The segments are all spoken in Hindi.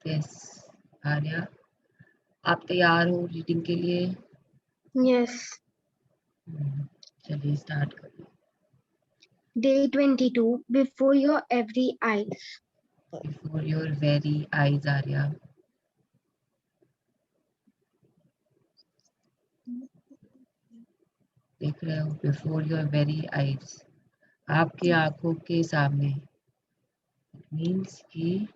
यस आर्या, आप तैयार हो रीडिंग के लिए? Yes. चलिए स्टार्ट करिए। Day 22. Before your every eyes. Before your very eyes Arya. देख रहे हो? बिफोर योर वेरी आईज, आपकी आंखों के सामने। मीन्स कि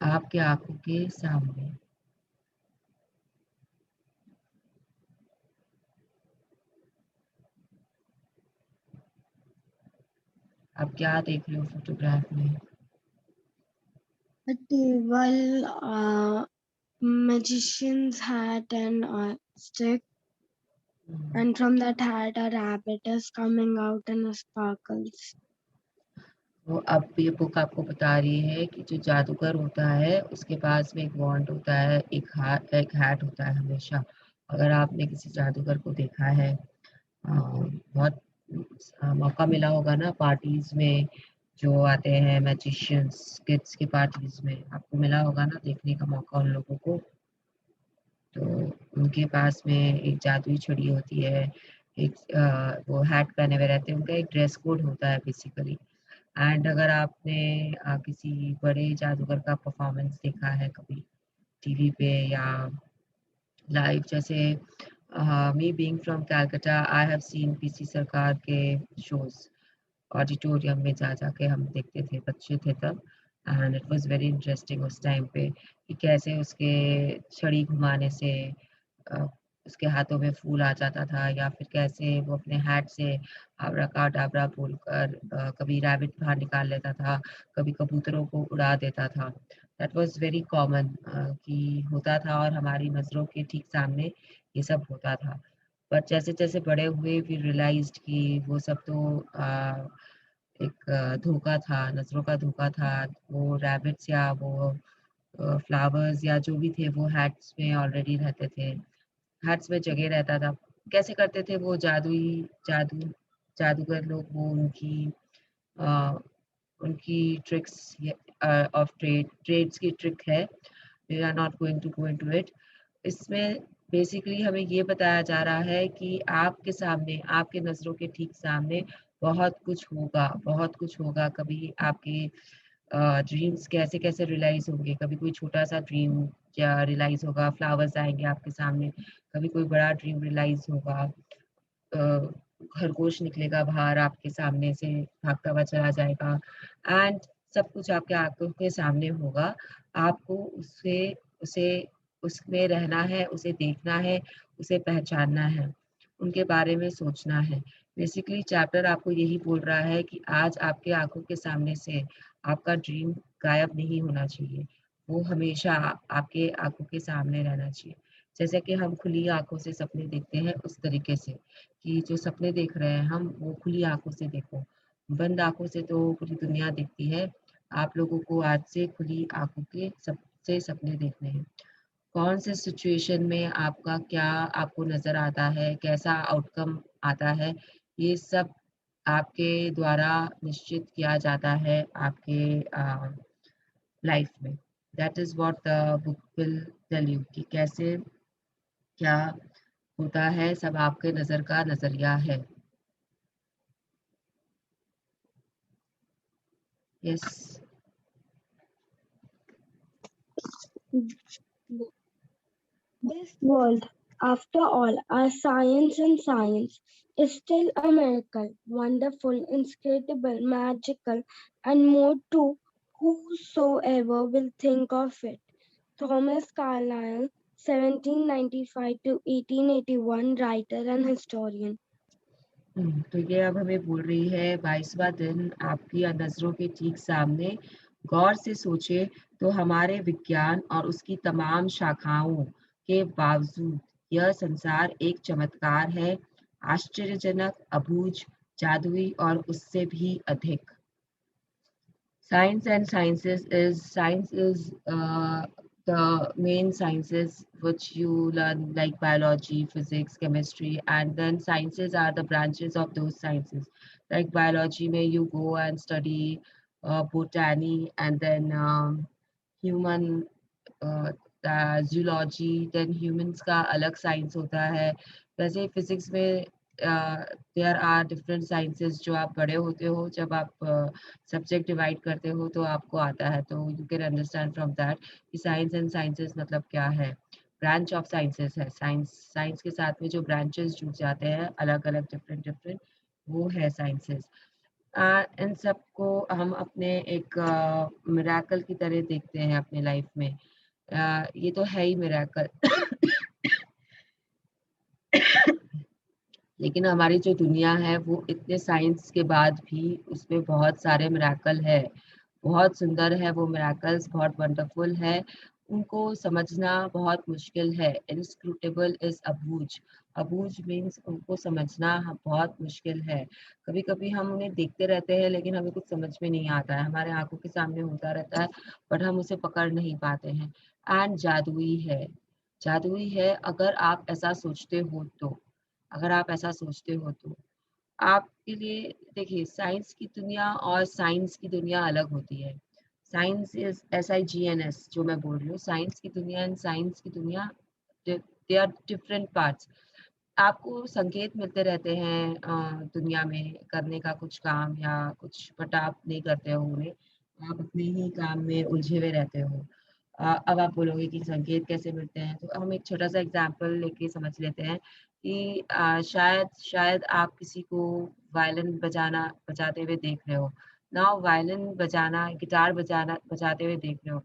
आपके आंखों के सामने। आप क्या देख रहे हो फोटोग्राफ में? A table, magician's hat and a stick, and from that hat a rabbit is coming out and sparkles. वो अब ये बुक आपको बता रही है कि जो जादूगर होता है उसके पास में एक वॉन्ड होता है, एक हैट होता है हमेशा। अगर आपने किसी जादूगर को देखा है, बहुत मौका मिला होगा ना पार्टीज में, जो आते हैं मैजिशियंस, किड्स की पार्टीज में आपको मिला होगा ना देखने का मौका उन लोगों को। तो उनके पास में एक जादुई छड़ी होती है, एक वो हैट पहने हुए रहते हैं, उनका एक ड्रेस कोड होता है बेसिकली। एंड अगर आपने किसी बड़े जादूगर का परफॉर्मेंस देखा है कभी टीवी पे या लाइव, जैसे me being from Calcutta, I have seen PC सरकार के शोज। ऑडिटोरियम में जा जाके हम देखते थे, बच्चे थे तब। And it was very interesting उस टाइम पे कि कैसे उसके छड़ी घुमाने से अ, उसके हाथों में फूल आ जाता था, या फिर कैसे वो अपने हैट से आबराकाडाबरा बोलकर कभी रैबिट बाहर निकाल लेता था, कभी कबूतरों को उड़ा देता था। दैट वाज वेरी कॉमन कि होता था, और हमारी नज़रों के ठीक सामने ये सब होता था। बट जैसे-जैसे बड़े हुए वी रियलाइज्ड कि वो सब तो एक धोखा था, नज़रों का धोखा था। वो रैबिट्स या वो फ्लावर्स या जो भी थे वो हैट्स में ऑलरेडी रहते थे। हैट्स में जगह रहता था। कैसे करते थे वो जादूगर लोग, वो अ, उनकी ट्रिक्स ऑफ ट्रेड्स की ट्रिक है। We are not going to go into it. इसमें बेसिकली हमें ये बताया जा रहा है कि आपके सामने, आपके नज़रों के ठीक सामने बहुत कुछ होगा, बहुत कुछ होगा। कभी आपके ड्रीम्स कैसे-कैसे रियलाइज़ होंगे, कभी कोई छोटा-सा ड्रीम क्या रियलाइज़ होगा, फ्लावर्स आएँगे आपके सामने, कभी कोई बड़ा ड्रीम रियलाइज़ होगा। अ, खरगोश निकलेगा बाहर आपके सामने से, भागता हुआ चला जाएगा, एंड सब कुछ आपके आँखों के सामने होगा। आपको उसे उसे उसमें रहना है, उसे देखना है, उसे पहचानना है, उनके बारे में सोचना है। बेसिकली चैप्टर आपको यही बोल रहा है कि आज आपके आँखों के सामने से आपका ड्रीम गायब नहीं होना चाहिए। वो हमेशा आपके आँखों के सामने रहना चाहिए। जैसे कि हम खुली आँखों से सपने देखते हैं, उस तरीके से कि जो सपने देख रहे हैं हम, वो खुली आँखों से देखो। बंद आँखों से तो पूरी दुनिया दिखती है। आप लोगों को आज से खुली आँखों के से सपने देखने हैं। कौन से सिचुएशन में आपका क्या आपको नज़र आता है, कैसा आउटकम आता है, ये सब आपके द्वारा निश्चित किया जाता है आपके लाइफ में। That is what the book will tell you कि कैसे क्या होता है, सब आपके नज़र का नज़रिया है। Yes. This world, after all, our science and science, is still a miracle, wonderful, inscrutable, magical, and more to whosoever will think of it. Thomas Carlyle, 1795 to 1881, writer and historian. तो ये अब हमें बोल रही है 22वां दिन आपकी नज़रों के ठीक सामने। गौर से सोचे तो हमारे विज्ञान और उसकी तमाम शाखाओं के बावजूद यह संसार एक चमत्कार है, आश्चर्यजनक, अबूझ, जादुई और उससे भी अधिक। Science is the main sciences which you learn, like biology, physics, chemistry, and then sciences are the branches of those sciences. Like biology, may you go and study botany, and then human zoology, then humans का अलग साइंस होता है। वैसे फिजिक्स में देयर आर डिफरेंट साइंसेस। जो आप बड़े होते हो, जब आप सब्जेक्ट डिवाइड करते हो तो आपको आता है, तो you can understand from that कि साइंस एंड साइंसेस मतलब क्या है। ब्रांच ऑफ साइंसेस है साइंस। साइंस के साथ में जो ब्रांचेस जुड़ जाते हैं अलग अलग डिफरेंट डिफरेंट, वो है साइंसेस। इन सबको हम अपने एक मिराकल की तरह देखते हैं अपने लाइफ में। ये तो है ही मिराकल। लेकिन हमारी जो दुनिया है वो इतने साइंस के बाद भी उसमें बहुत सारे मिराकल है। बहुत सुंदर है वो मिराकल्स, बहुत वंडरफुल है। उनको समझना बहुत मुश्किल है। Inscrutable is अबूझ। अबूझ मीन्स उनको समझना बहुत मुश्किल है। कभी कभी हम उन्हें देखते रहते हैं लेकिन हमें कुछ समझ में नहीं आता है। हमारे आंखों के सामने होता रहता है बट हम उसे पकड़ नहीं पाते हैं। एंड जादुई है। जादुई है अगर आप ऐसा सोचते हो तो। अगर आप ऐसा सोचते हो तो आपके लिए, देखिए, साइंस की दुनिया और साइंस की दुनिया अलग होती है। साइंस इज SIGNS, जो मैं बोल रही हूँ, साइंस की दुनिया एंड साइंस की दुनिया, दे आर डिफरेंट पार्ट्स। आपको संकेत मिलते रहते हैं दुनिया में करने का कुछ काम या कुछ, बट आप नहीं करते हो उन्हें। आप अपने ही काम में उलझे हुए रहते हो। अब आप बोलोगे कि संकेत कैसे मिलते हैं, तो हम एक छोटा सा एग्जांपल लेके समझ लेते हैं कि शायद शायद आप किसी को वायलिन बजाते हुए देख रहे हो। नाउ वायलिन बजाना, गिटार बजाना बजाते हुए देख रहे हो।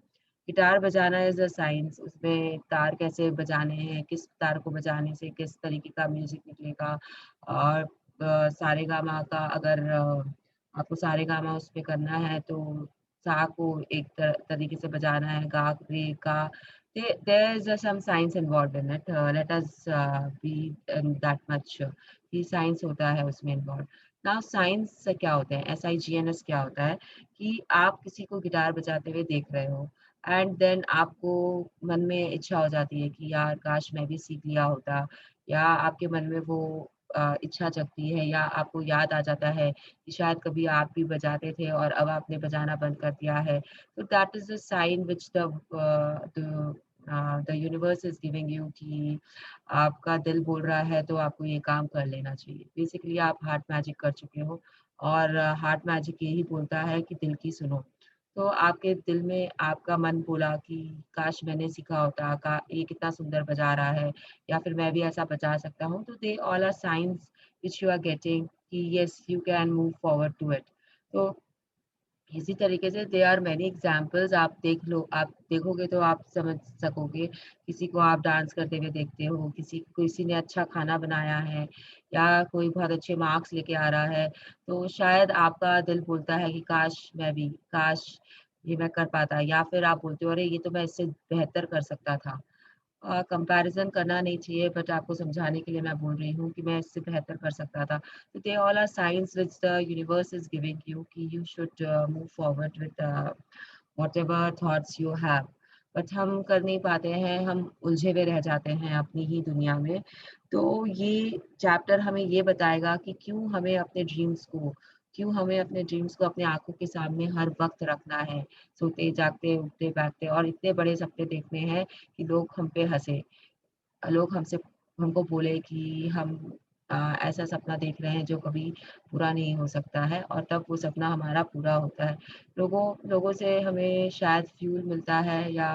गिटार बजाना इज अ साइंस। उसमें तार कैसे बजाने हैं, किस तार को बजाने से किस तरीके का म्यूजिक निकलेगा। और सारेगामा का अगर आपको सारेगामा उस पे करना है तो सा को एक तरीके से बजाना है, गा रे का। There is some science involved in it. Let us be in that much कि साइंस होता है उसमें इन्वॉल्व। नाउ साइंस से क्या होता है, SIGNS क्या होता है कि आप किसी को गिटार बजाते हुए देख रहे हो एंड देन आपको मन में इच्छा हो जाती है कि यार काश मैं भी सीख लिया होता, या आपके मन में वो इच्छा जगती है, या आपको याद आ जाता है कि शायद कभी आप भी बजाते थे और अब आपने बजाना बंद कर दिया है। तो that is a sign which the universe is giving you कि आपका दिल बोल रहा है तो आपको ये काम कर लेना चाहिए। बेसिकली आप हार्ट मैजिक कर चुके हो, और हार्ट मैजिक यही बोलता है कि दिल की सुनो। तो आपके दिल में आपका मन बोला कि काश मैंने सीखा होता, का ये कितना सुंदर बजा रहा है, या फिर मैं भी ऐसा बजा सकता हूँ। तो they all are signs which you are getting कि yes you can move forward to it. तो इसी तरीके से देयर आर मेनी एग्जांपल्स। आप देख लो, आप देखोगे तो आप समझ सकोगे। किसी को आप डांस करते हुए देखते हो, किसी ने अच्छा खाना बनाया है, या कोई बहुत अच्छे मार्क्स लेके आ रहा है, तो शायद आपका दिल बोलता है कि काश मैं भी, काश ये मैं कर पाता, या फिर आप बोलते हो अरे ये तो मैं इससे बेहतर कर सकता था। कंपैरिजन करना नहीं चाहिए, बट आपको समझाने के लिए मैं बोल रही हूँ कि मैं इससे बेहतर कर सकता था। तो they all are signs which the universe is giving you कि you should move forward with whatever thoughts you have. But हम कर नहीं पाते हैं, हम उलझे हुए रह जाते हैं अपनी ही दुनिया में। तो ये चैप्टर हमें ये बताएगा कि क्यों हमें अपने ड्रीम्स को अपने आंखों के सामने हर वक्त रखना है। सोते जागते उठते बैठते, और इतने बड़े सपने देखने हैं कि लोग हम पे हंसे, लोग हमको बोले कि हम ऐसा सपना देख रहे हैं जो कभी पूरा नहीं हो सकता है, और तब वो सपना हमारा पूरा होता है। लोगों लोगों से हमें शायद फ्यूल मिलता है, या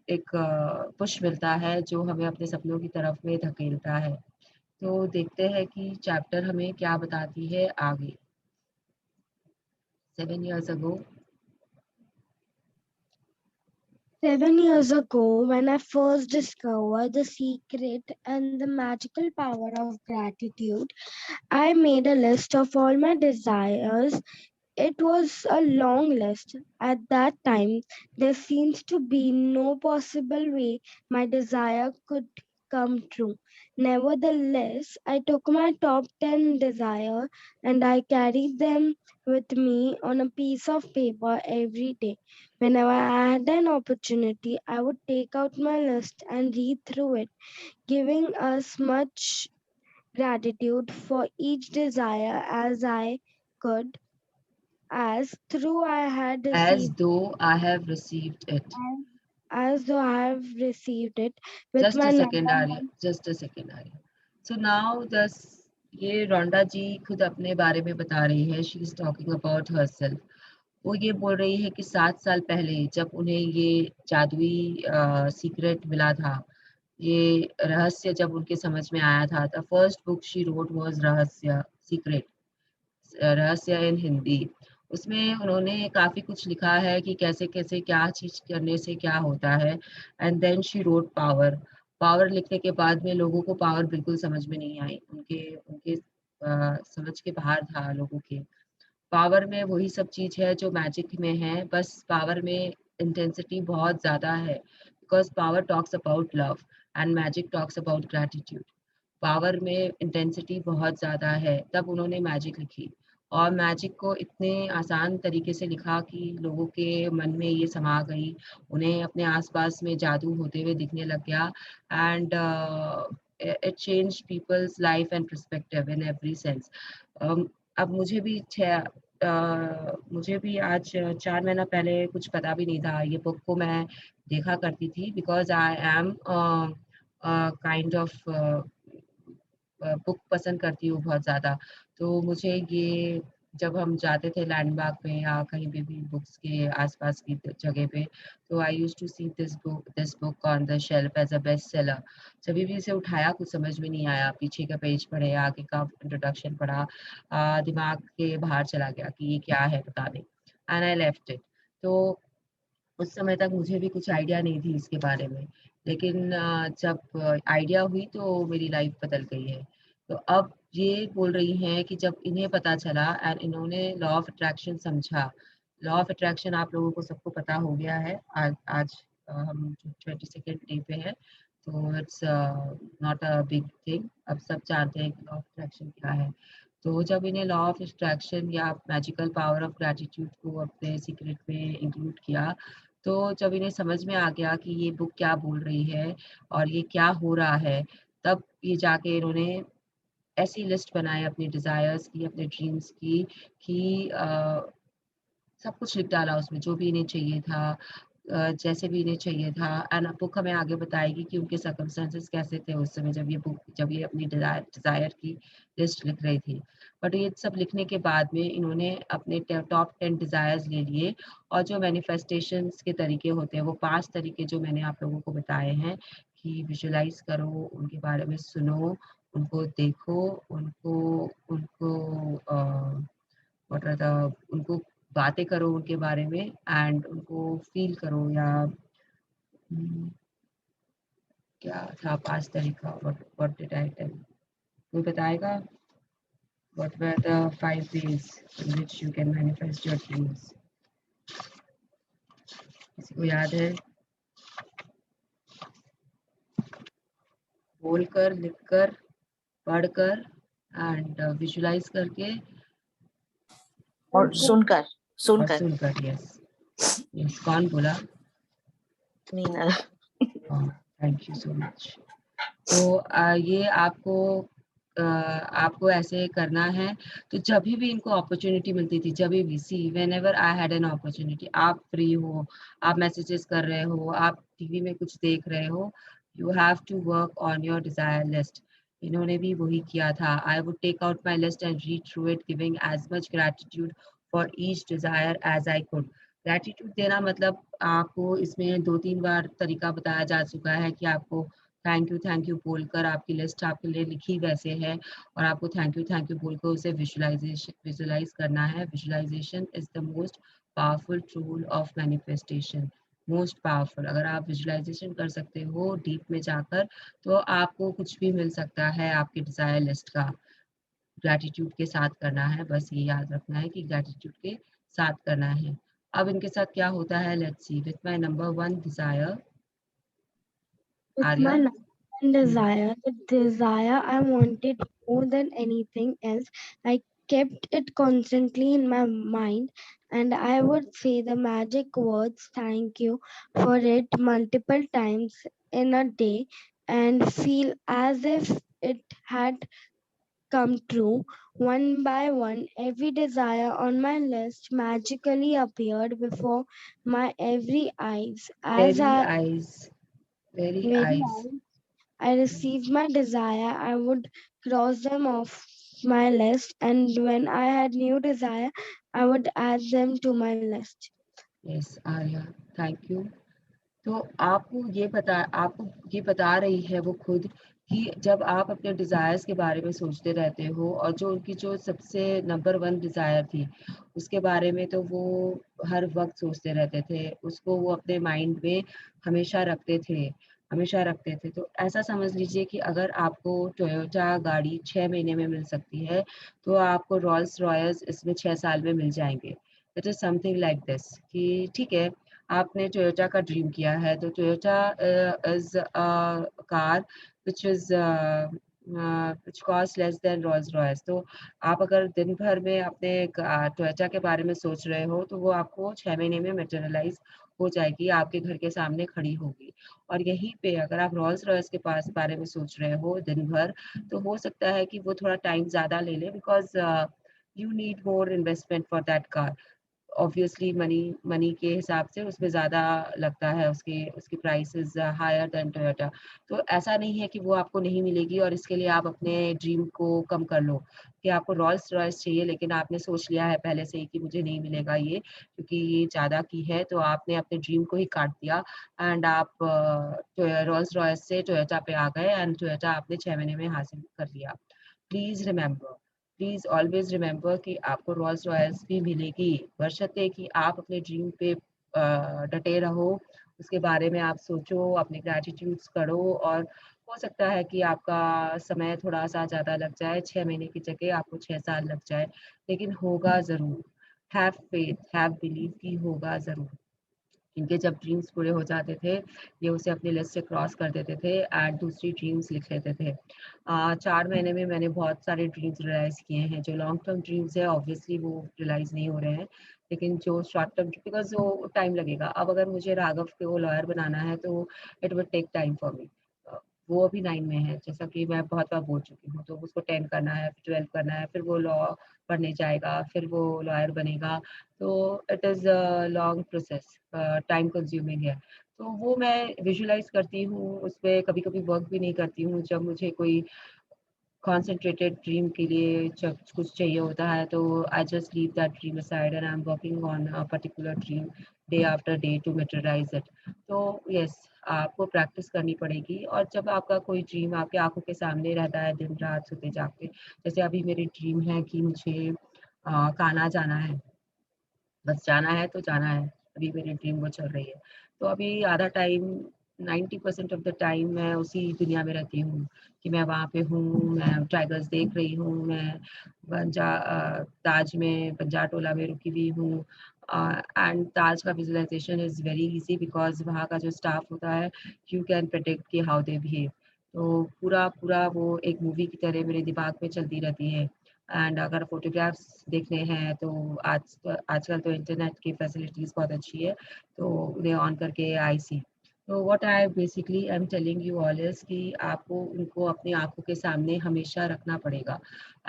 एक पुश मिलता है जो हमें अपने सपनों की तरफ में धकेलता है। तो देखते हैं कि चैप्टर हमें क्या बताती है आगे। 7 years ago, 7 years ago, when I first discovered the secret and the magical power of gratitude, I made a list of all my desires. It was a long list. At that time, there seems to be no possible way my desire could come true. Nevertheless, I took my top 10 desire and I carried them with me on a piece of paper every day. Whenever I had an opportunity, I would take out my list and read through it, giving as much gratitude for each desire as I could. as through I had As received, though I have received it. as though I have received it with Just my a second, number Arya. one. Just a second, Arya. So now this ये रोंडा जी खुद अपने बारे में बता रही है. She is talking about herself. वो ये बोल रही है कि 7 साल पहले जब उन्हें ये जादुई सीक्रेट मिला था, ये रहस्य जब उनके समझ में आया था, the first book she wrote was रहस्य सीक्रेट, रहस्य इन हिंदी. उसमें उन्होंने काफ़ी कुछ लिखा है कि कैसे-कैसे क्या चीज़ करने से क्या होता है. And then she wrote power. Power लिखने के बाद में लोगों को पावर बिल्कुल समझ में नहीं आई. उनके उनके समझ के बाहर था लोगों के. पावर में वही सब चीज़ है जो मैजिक में है, बस पावर में इंटेंसिटी बहुत ज़्यादा है, because power talks about love and magic talks about gratitude. Power में इंटेंसिटी बहुत ज़्यादा है, तब उन्होंने मैजिक लिखी और मैजिक को इतने आसान तरीके से लिखा कि लोगों के मन में ये समा गई, उन्हें अपने आस-पास में जादू होते हुए दिखने लग गया. And it changed people's life and perspective in every sense. अब मुझे भी आज 4 महीना पहले कुछ पता भी नहीं था. ये बुक को मैं देखा करती थी because I am kind of book पसंद करती हूँ बहुत ज़्यादा. तो मुझे ये जब हम जाते थे लैंडमार्क में या कहीं पे भी बुक्स के आस-पास की जगह पे, तो I used to see this book on the shelf as a best seller. जभी भी इसे उठाया कुछ समझ में नहीं आया, पीछे का पेज पढ़े, आगे का इंट्रोडक्शन पढ़ा, दिमाग के बाहर चला गया कि ये क्या है बता दें, एंड आई लेफ्ट इट. तो उस समय तक मुझे भी कुछ आइडिया नहीं थी इसके बारे में। लेकिन जब आइडिया हुई तो मेरी लाइफ़ बदल गई है। तो अब ये बोल रही हैं कि जब इन्हें पता चला एंड इन्होंने लॉ ऑफ अट्रैक्शन समझा। लॉ ऑफ अट्रैक्शन आप लोगों को सबको पता हो गया है। आज हम 22nd डे पे हैं, तो it's not a big thing. अब सब जानते हैं कि लॉ ऑफ अट्रैक्शन क्या है। तो जब इन्हें लॉ ऑफ अट्रैक्शन या मैजिकल पावर ऑफ ग्रैटिट्यूड को अपने सीक्रेट में इंक्लूड किया, तो जब इन्हें समझ में आ गया कि ये बुक क्या बोल रही है और ये क्या हो रहा है, तब ये जाके इन्होंने ऐसी लिस्ट बनाई अपने डिज़ायर्स की, अपने ड्रीम्स की कि सब कुछ लिख डाला उसमें, जो भी इन्हें चाहिए था, जैसे भी इन्हें चाहिए था. एंड बुक हमें आगे बताएगी कि उनके सर्कमस्टेंसेस कैसे थे उस समय जब ये अपनी डिज़ायर की लिस्ट लिख रही थी. बट ये सब लिखने के बाद में इन्होंने अपने ट टॉप 10 डिज़ायर्स ले लिए और जो मैनिफेस्टेशंस के तरीके होते हैं, वो 5 तरीके जो मैंने आप लोगों को बताए हैं कि विजुअलाइज़ करो, उनके बारे में सुनो, उनको देखो, उनको उनको व्हाट आर द उनको बातें करो उनके बारे में एंड उनको फ़ील करो या उम, क्या था 5 तरीका what what did I tell? कोई बताएगा? What were the 5 ways in which you can manifest your dreams? किसी को याद है? बोलकर, लिखकर, पढ़कर एंड विजुअलाइज़ करके और सुनकर और सुनकर. Yes, yes. कौन बोला? Meenal. Thank you so much. तो ये आपको ऐसे करना है. तो जभी भी इनको अपॉर्च्युनिटी मिलती थी, जभी भी सी whenever I had an opportunity, आप फ्री हो, आप मैसेजेस कर रहे हो, आप टीवी में कुछ देख रहे हो, you have to work on your desire list. इन्होंने भी वही किया था. I would take out my list and read through it giving as much gratitude for each desire as I could. Gratitude देना मतलब आपको इसमें 2-3 बार तरीका बताया जा चुका है कि आपको थैंक यू बोलकर आपकी लिस्ट आपके लिए लिखी वैसे है और आपको थैंक यू बोलकर उसे विजुअलाइज करना है. Visualisation is the most powerful tool of manifestation. Most powerful. अगर आप विजुअलाइजेशन कर सकते हो डीप में जाकर, तो आपको कुछ भी मिल सकता है आपकी डिजायर लिस्ट का. ग्रैटिट्यूड के साथ करना है, बस ये याद रखना है कि ग्रैटिट्यूड के साथ करना है. अब इनके साथ क्या होता है, let's see. With my number 1 desire, With Arya. my number one desire, the desire I wanted more than anything else, I kept it constantly in my mind, and I would say the magic words thank you for it multiple times in a day and feel as if it had come true. One by one, every desire on my list magically appeared before my every eyes. As Very I eyes, very very eyes. eyes, I received my desire, I would cross them off my list, and when I had new desire, I would add them to my list. Yes Arya, thank you. तो आपको ये बता रही है वो खुद कि जब आप अपने डिज़ायर्स के बारे में सोचते रहते हो और जो उनकी जो सबसे नंबर 1 डिज़ायर थी, उसके बारे में तो वो हर वक़्त सोचते रहते थे। उसको वो अपने माइंड में हमेशा रखते थे हमेशा रखते थे। तो ऐसा समझ लीजिए कि अगर आपको टोयोटा गाड़ी 6 महीने में मिल सकती है, तो आपको रोल्स रॉयस इसमें 6 साल में मिल जाएँगे। It is something like this कि ठीक है, आपने टोयोटा का ड्रीम किया है तो Toyota is a car which is which cost less than Rolls-Royce. तो आप अगर दिन भर में अपने टोयोटा के बारे में सोच रहे हो तो वो आपको 6 महीने में मटेरियलाइज़ हो जाएगी, आपके घर के सामने खड़ी होगी। और यहीं पे अगर आप रोल्स-रॉयस के पास बारे में सोच रहे हो दिन भर, तो हो सकता है कि वो थोड़ा टाइम ज़्यादा ले ले because you need more investment for that car. Obviously money money के हिसाब से उसमें ज़्यादा लगता है, उसकी उसकी price is higher than Toyota. तो ऐसा नहीं है कि वो आपको नहीं मिलेगी और इसके लिए आप अपने ड्रीम को कम कर लो कि आपको रोल्स रॉयस चाहिए लेकिन आपने सोच लिया है पहले से ही कि मुझे नहीं मिलेगा ये क्योंकि ये ज़्यादा की है, तो आपने अपने ड्रीम को ही काट दिया एंड आप रोल्स रॉयस से टोयोटा पे आ गए एंड टोयोटा आपने 6 महीने में हासिल कर लिया। Please remember please always remember कि आपको रोल्स रॉयल्स भी मिलेगी, बशर्ते कि आप अपने ड्रीम पे डटे रहो, उसके बारे में आप सोचो, अपने ग्रैटिट्यूड्स करो और हो सकता है कि आपका समय थोड़ा-सा ज़्यादा लग जाए, 6 महीने की जगह आपको 6 साल लग जाए, लेकिन होगा ज़रूर। हैव फेथ, हैव बिलीव कि होगा ज़रूर। इनके जब ड्रीम्स पूरे हो जाते थे, ये उसे अपनी लिस्ट से क्रॉस कर देते थे एंड दूसरी ड्रीम्स लिख लेते थे। 4 महीने में मैंने बहुत सारे ड्रीम्स रियलाइज़ किए हैं, जो लॉन्ग टर्म ड्रीम्स हैं ऑब्वियसली वो रियलाइज़ नहीं हो रहे हैं, लेकिन जो शॉर्ट टर्म बिकॉज़ वो टाइम लगेगा। अब अगर मुझे राघव को लॉयर बनाना है तो it will take time for me. वो अभी 9 में है, जैसा कि मैं बहुत बार बोल चुकी हूँ, तो उसको 10 करना है, फिर 12 करना है, फिर वो लॉ पढ़ने जाएगा, फिर वो लॉयर बनेगा। तो it is a long process time consuming है। तो वो मैं विजुअलाइज़ करती हूँ, उसपे कभी-कभी वर्क भी नहीं करती हूँ, जब मुझे कोई कॉन्सन्ट्रेटेड ड्रीम के लिए जब कुछ चाहिए होता है तो I just leave that dream aside and I am working on a particular dream day after day to materialise it. तो येस, आपको प्रैक्टिस करनी पड़ेगी और जब आपका कोई ड्रीम आपकी आँखों के सामने रहता है दिन-रात सोते-जागते, जैसे अभी मेरी ड्रीम है कि मुझे कान्हा जाना है। बस जाना है तो जाना है, अभी मेरी ड्रीम वो चल रही है। तो अभी आधा टाइम 90% ऑफ द टाइम मैं उसी दुनिया में रहती हूँ कि मैं वहाँ पे हूँ, मैं टाइगर्स देख रही हूँ, मैं ताज में बंजारटोला में रुकी हुई हूँ एंड ताज का visualisation is very easy because वहाँ का जो स्टाफ होता है, यू कैन प्रेडिक्ट कि हाउ दे बिहेव। तो पूरा वो एक मूवी की तरह मेरे दिमाग में चलती रहती है। एंड अगर फ़ोटोग्राफ्स देखने हैं तो आजकल तो इंटरनेट की फैसिलिटीज़ बहुत अच्छी है, तो उन्हें ऑन करके आई सी। तो what I basically I am telling you all is कि आपको उनको अपनी आँखों के सामने हमेशा रखना पड़ेगा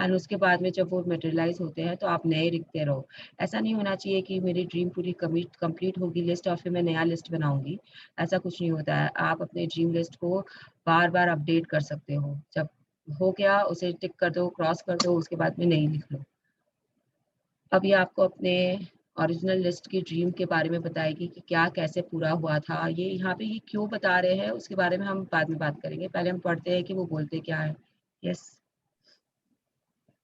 एंड उसके बाद में जब वो मटेरियलाइज़ होते हैं तो आप नए लिखते रहो। ऐसा नहीं होना चाहिए कि मेरी ड्रीम पूरी कंप्लीट होगी लिस्ट और फिर मैं नया लिस्ट बनाऊँगी, ऐसा कुछ नहीं होता है। आप अपने ड्रीम लिस्ट को बार-बार अपडेट कर सकते हो। जब हो गया उसे टिक कर दो, क्रॉस कर दो, उसके बाद में नई लिख लो। अब ये आपको अपने ओरिजिनल लिस्ट की ड्रीम के बारे में बताएगी कि क्या कैसे पूरा हुआ था। ये यहाँ पे ये क्यों बता रहे हैं उसके बारे में हम बाद में बात करेंगे। पहले हम पढ़ते हैं कि वो बोलते क्या है। Yes,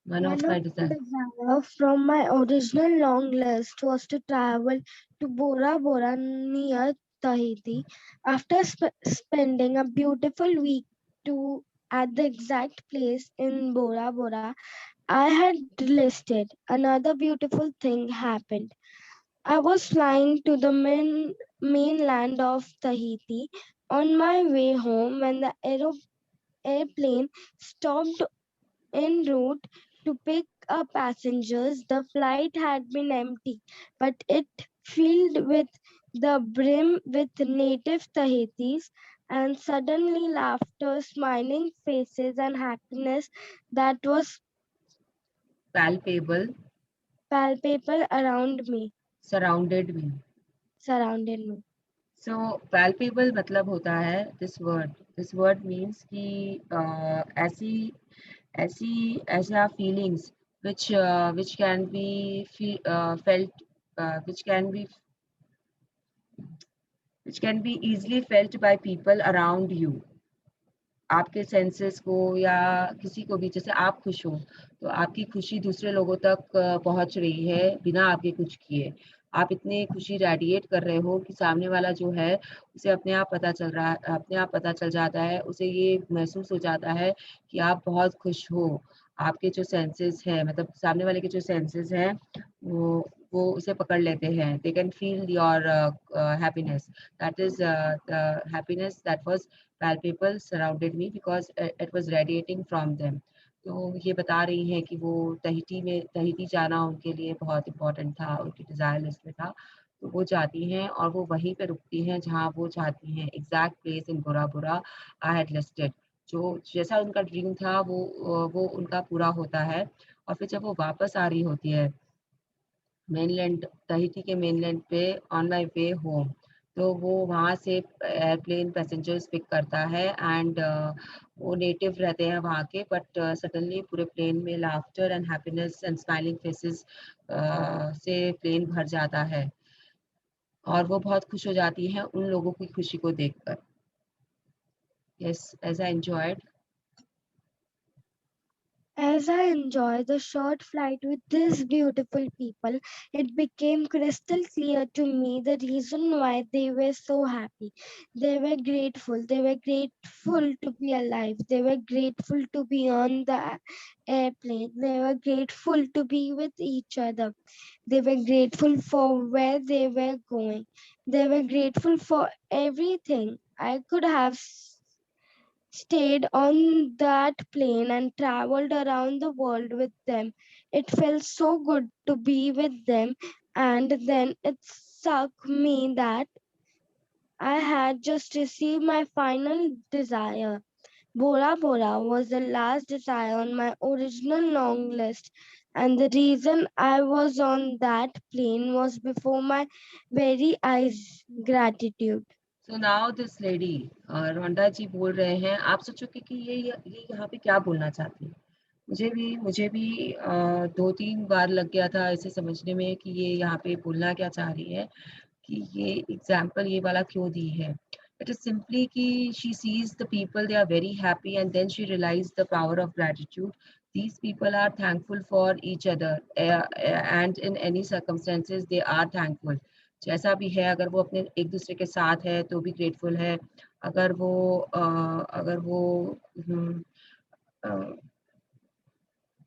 one One of of my the desire desire from my original long list was to travel to Bora Bora near Tahiti. After spending a beautiful week to at the exact place in Bora Bora I had listed, another beautiful thing happened. I was flying to the mainland of Tahiti on my way home when the airplane stopped en route to pick up passengers. The flight had been empty, but it filled with the brim with native Tahitis and suddenly laughter, smiling faces, and happiness that was palpable, palpable around me, surrounded me. surrounded me. So palpable मतलब होता है this word means कि ऐसी ऐसी ऐसा feelings which can be felt which can be easily felt by people around you. आपके सेंसेस को या किसी को भी, जैसे आप खुश हो तो आपकी खुशी दूसरे लोगों तक पहुंच रही है बिना आपके कुछ किए। आप इतनी खुशी रेडिएट कर रहे हो कि सामने वाला जो है उसे अपने आप पता चल जाता है, उसे ये महसूस हो जाता है कि आप बहुत खुश हो। आपके जो सेंसेस हैं, मतलब सामने वाले के जो सेंसेस हैं वो उसे पकड़ लेते हैं। They can feel your happiness, that is the happiness that was palpable surrounded me because it was radiating from them. तो ये बता रही हैं कि वो तहीती जाना उनके लिए बहुत इम्पोर्टेंट था, उनकी डिज़ायर लिस्ट में था। तो वो जाती हैं और वो वहीं पे रुकती हैं जहाँ वो चाहती हैं। एग्जैक्ट प्लेस इन बुरा बुरा आई हैड लिस्टेड। जो जैसा उनका ड्रीम था वो उनका पूरा होता है। और फिर जब वो वापस आ रही होती है मेनलैंड, तहीती के मेनलैंड पे, ऑन माय वे होम, तो वो वहाँ से एयरप्लेन पैसेंजर्स पिक करता है एंड वो नेटिव रहते हैं वहाँ के, बट सडनली पूरे प्लेन में laughter and happiness and smiling faces से प्लेन भर जाता है और वो बहुत खुश हो जाती हैं उन लोगों की खुशी को देखकर। Yes, as I enjoyed As I enjoyed the short flight with these beautiful people, it became crystal clear to me the reason why they were so happy. They were grateful. They were grateful to be alive. They were grateful to be on the airplane. They were grateful to be with each other. They were grateful for where they were going. They were grateful for everything. I could have stayed on that plane and traveled around the world with them. It felt so good to be with them, and then it struck me that I had just received my final desire. Bora Bora was the last desire on my original long list, and the reason I was on that plane was before my very eyes. Gratitude. So now this lady, Rhonda ji बोल रहे हैं। आप सोचोगे कि ये यहाँ पे क्या बोलना चाहती है। मुझे भी 2-3 बार लग गया था इसे समझने में कि ये यहाँ पे बोलना क्या चाह रही है, कि ये एग्जाम्पल ये वाला क्यों दी है। इट इज सिंपली कि she sees the people, they are very happy and then she realise the power of gratitude. these people are thankful for each other, and in any circumstances they are thankful। जैसा भी है, अगर वो अपने एक दूसरे के साथ है तो भी ग्रेटफुल है, अगर वो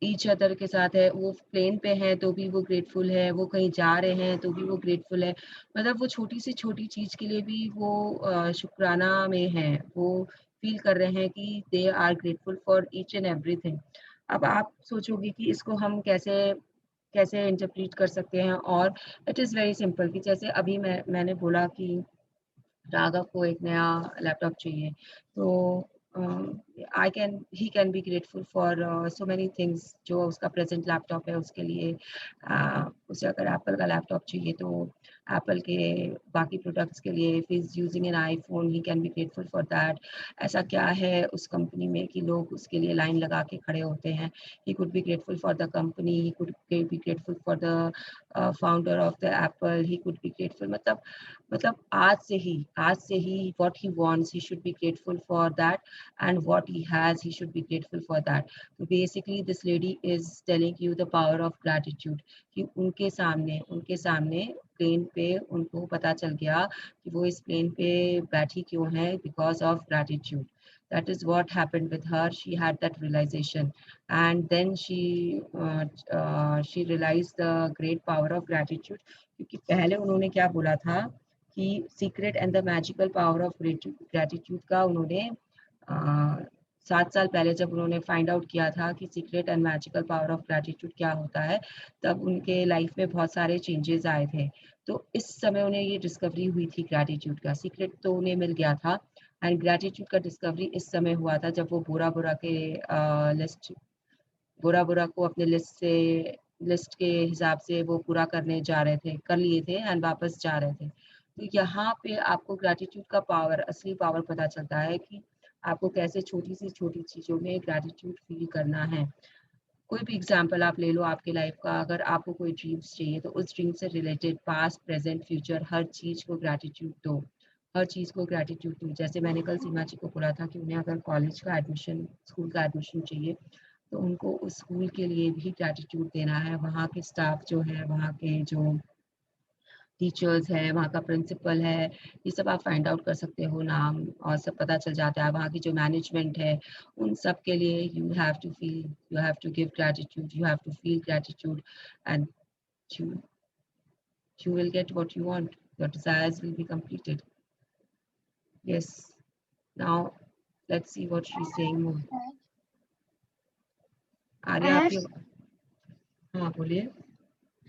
ईच अदर के साथ है, वो प्लेन पे है तो भी वो ग्रेटफुल है, वो कहीं जा रहे हैं तो भी वो ग्रेटफुल है। मतलब वो छोटी से छोटी चीज़ के लिए भी वो शुक्राना में है, वो फील कर रहे हैं कि they are grateful for each and everything. अब आप सोचोगे कि इसको हम कैसे कैसे इंटरप्रेट कर सकते हैं, और इट इज़ वेरी सिंपल कि जैसे अभी मैंने बोला कि राघव को एक नया लैपटॉप चाहिए, तो I can he can be grateful for so many things. जो उसका प्रेजेंट लैपटॉप है उसके लिए, उसे अगर एप्पल का लैपटॉप चाहिए तो एप्पल के बाकी प्रोडक्ट्स के लिए, if is using an iPhone he can be grateful for that. ऐसा क्या है उस कंपनी में कि लोग उसके लिए लाइन लगा के खड़े होते हैं। He could be grateful for the company, he could be grateful for the founder of the Apple, he could be grateful. मतलब आज से ही what he wants he should be grateful for that, and what he has he should be grateful for that। so basically this lady is telling you the power of gratitude, कि उनके सामने प्लेन पे उनको पता चल गया कि वो इस प्लेन पे बैठी क्यों है, because of gratitude। that is what happened with her, she had that realization, and then she realized the great power of gratitude। क्योंकि पहले उन्होंने क्या बोला था कि secret and the magical power of gratitude का उन्होंने 7 साल पहले जब उन्होंने फाइंड आउट किया था कि secret and magical power of gratitude क्या होता है, तब उनके लाइफ में बहुत सारे चेंजेस आए थे। तो इस समय उन्हें ये डिस्कवरी हुई थी ग्रेटिट्यूड का। सीक्रेट तो उन्हें मिल गया था, एंड ग्रेटिट्यूड का डिस्कवरी इस समय हुआ था जब वो बोरा बोरा के लिस्ट बुरा बुरा को अपने लिस्ट के हिसाब से वो पूरा करने जा रहे थे, कर लिए थे एंड वापस जा रहे थे। तो यहाँ पे आपको ग्रैटिट्यूड का पावर, असली पावर पता चलता है कि आपको कैसे छोटी से छोटी चीज़ों में ग्रैटिट्यूड फील करना है। कोई भी एग्जांपल आप ले लो आपके लाइफ का, अगर आपको कोई ड्रीम्स चाहिए तो उस ड्रीम से रिलेटेड पास्ट, प्रेजेंट, फ्यूचर हर चीज़ को ग्रैटिट्यूड दो। हर चीज़ को ग्रैटिट्यूड दो। जैसे मैंने कल सीमा जी को बोला था कि उन्हें अगर कॉलेज का एडमिशन, स्कूल का एडमिशन चाहिए, तो उनको उस स्कूल के लिए भी ग्रैटिट्यूड देना है। वहाँ के स्टाफ जो है, वहाँ के जो टीचर्स है, वहाँ का प्रिंसिपल है, ये सब आप फाइंड आउट कर सकते हो नाम, और सब पता चल जाता है। वहाँ की जो मैनेजमेंट है, उन सब के लिए you have to give gratitude, you have to feel gratitude and you you will get what you want. Your desires will be completed. Yes. Now let's see what she's saying more. I Arya have आपकी, हाँ बोलिए.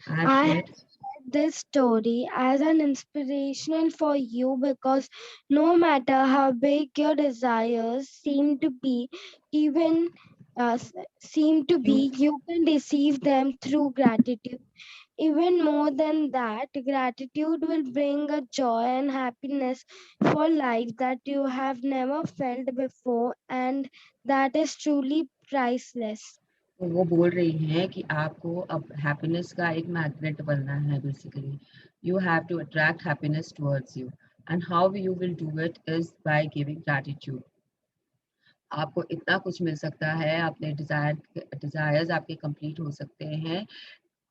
I have I shared. have this story as an inspiration for you because no matter how big your desires seem to be, even You you can receive them through gratitude. Even more than that, gratitude will bring a joy and happiness for life that you have never felt before, and that is truly priceless. वो बोल रही हैं कि आपको अब हैप्पीनेस का एक मैग्नेट बनना है basically. You have to attract happiness towards you, and how you will do it is by giving gratitude. आपको इतना कुछ मिल सकता है, अपने डिजायर्स आपके कंप्लीट हो सकते हैं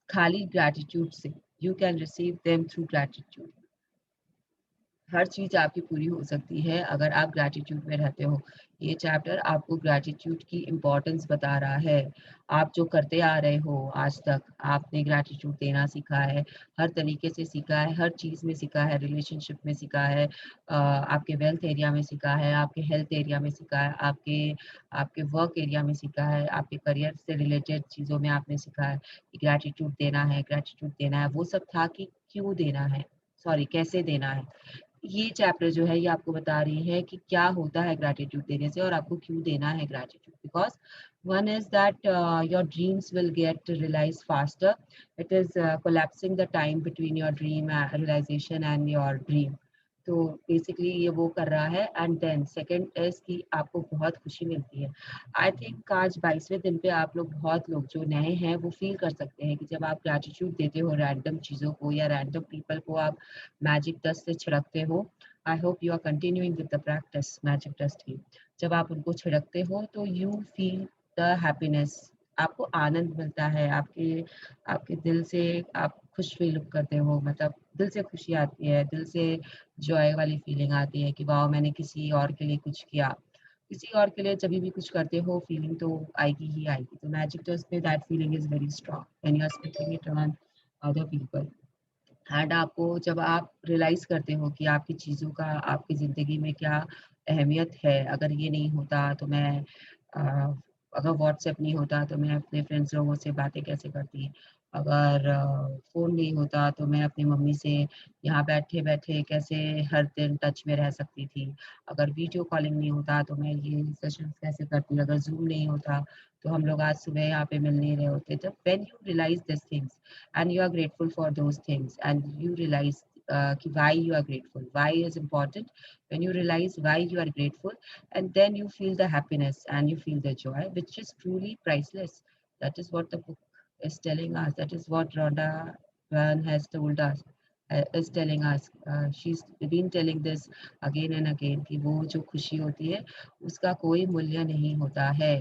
खाली ग्रैटिट्यूड से. You can receive them through gratitude. हर चीज़ आपकी पूरी हो सकती है अगर आप ग्रैटिट्यूड में रहते हो. ये चैप्टर आपको ग्रैटिट्यूड की इम्पोर्टेंस बता रहा है. आप जो करते आ रहे हो आज तक, आपने ग्रैटिट्यूड देना सीखा है, हर तरीके से सीखा है, हर चीज़ में सीखा है, रिलेशनशिप में सीखा है, आपके वेल्थ एरिया में सीखा है, आपके हेल्थ एरिया में सीखा है, आपके आपके वर्क एरिया में सीखा है, आपके करियर से रिलेटेड चीज़ों में आपने सीखा है कि ग्रैटिट्यूड देना है, ग्रैटिट्यूड देना है. वो सब था कि क्यों देना है, सॉरी कैसे देना है. ये चैप्टर जो है ये आपको बता रही है कि क्या होता है ग्रैटिट्यूड देने से और आपको क्यों देना है gratitude. Because one is that your dreams will get realized faster. It is collapsing the time between your dream realization and your dream. तो बेसिकली ये वो कर रहा है. एंड देन सेकंड इज कि आपको बहुत खुशी मिलती है. आई थिंक आज 22वें दिन पे आप लोग, बहुत लोग जो नए हैं वो फील कर सकते हैं कि जब आप ग्रैटिट्यूड देते हो रैंडम चीज़ों को या रैंडम पीपल को, आप मैजिक डस्ट से छिड़कते हो. I hope you are continuing with the practice magic dust की. जब आप उनको छिड़कते हो तो यू फील द हैप्पीनेस. आपको आनंद मिलता है, आपके आपके दिल से आप खुश फील करते हो, मतलब दिल से खुशी आती है, दिल से जॉय वाली फीलिंग आती है कि वाह मैंने किसी और के लिए कुछ किया. किसी और के लिए जब भी कुछ करते हो फीलिंग तो आएगी ही आएगी. तो मैजिक डस्ट में that feeling is very strong when you are speaking it on other people. And आपको जब आप रियलाइज करते हो कि आपकी चीज़ों का आपकी ज़िंदगी में क्या अहमियत है. अगर ये नहीं होता तो मैं अगर व्हाट्सएप नहीं होता तो मैं अपने फ्रेंड्स लोगों से बातें कैसे करती. अगर फ़ोन नहीं होता तो मैं अपनी मम्मी से यहाँ बैठे बैठे कैसे हर दिन टच में रह सकती थी. अगर वीडियो कॉलिंग नहीं होता तो मैं ये सेशंस कैसे करती. अगर जूम नहीं होता तो हम लोग आज सुबह यहाँ पे मिल नहीं रहे होते. जब when you realise this things and you are grateful for those things and you realize why you are grateful, why is important. When you realize why you are grateful, and then you feel the happiness and you feel the joy, which is truly priceless. That is what the book is telling us. That is what Rhonda Byrne has told us, is telling us. She's been telling this again and again कि वो जो खुशी होती है उसका कोई मूल्य नहीं होता है.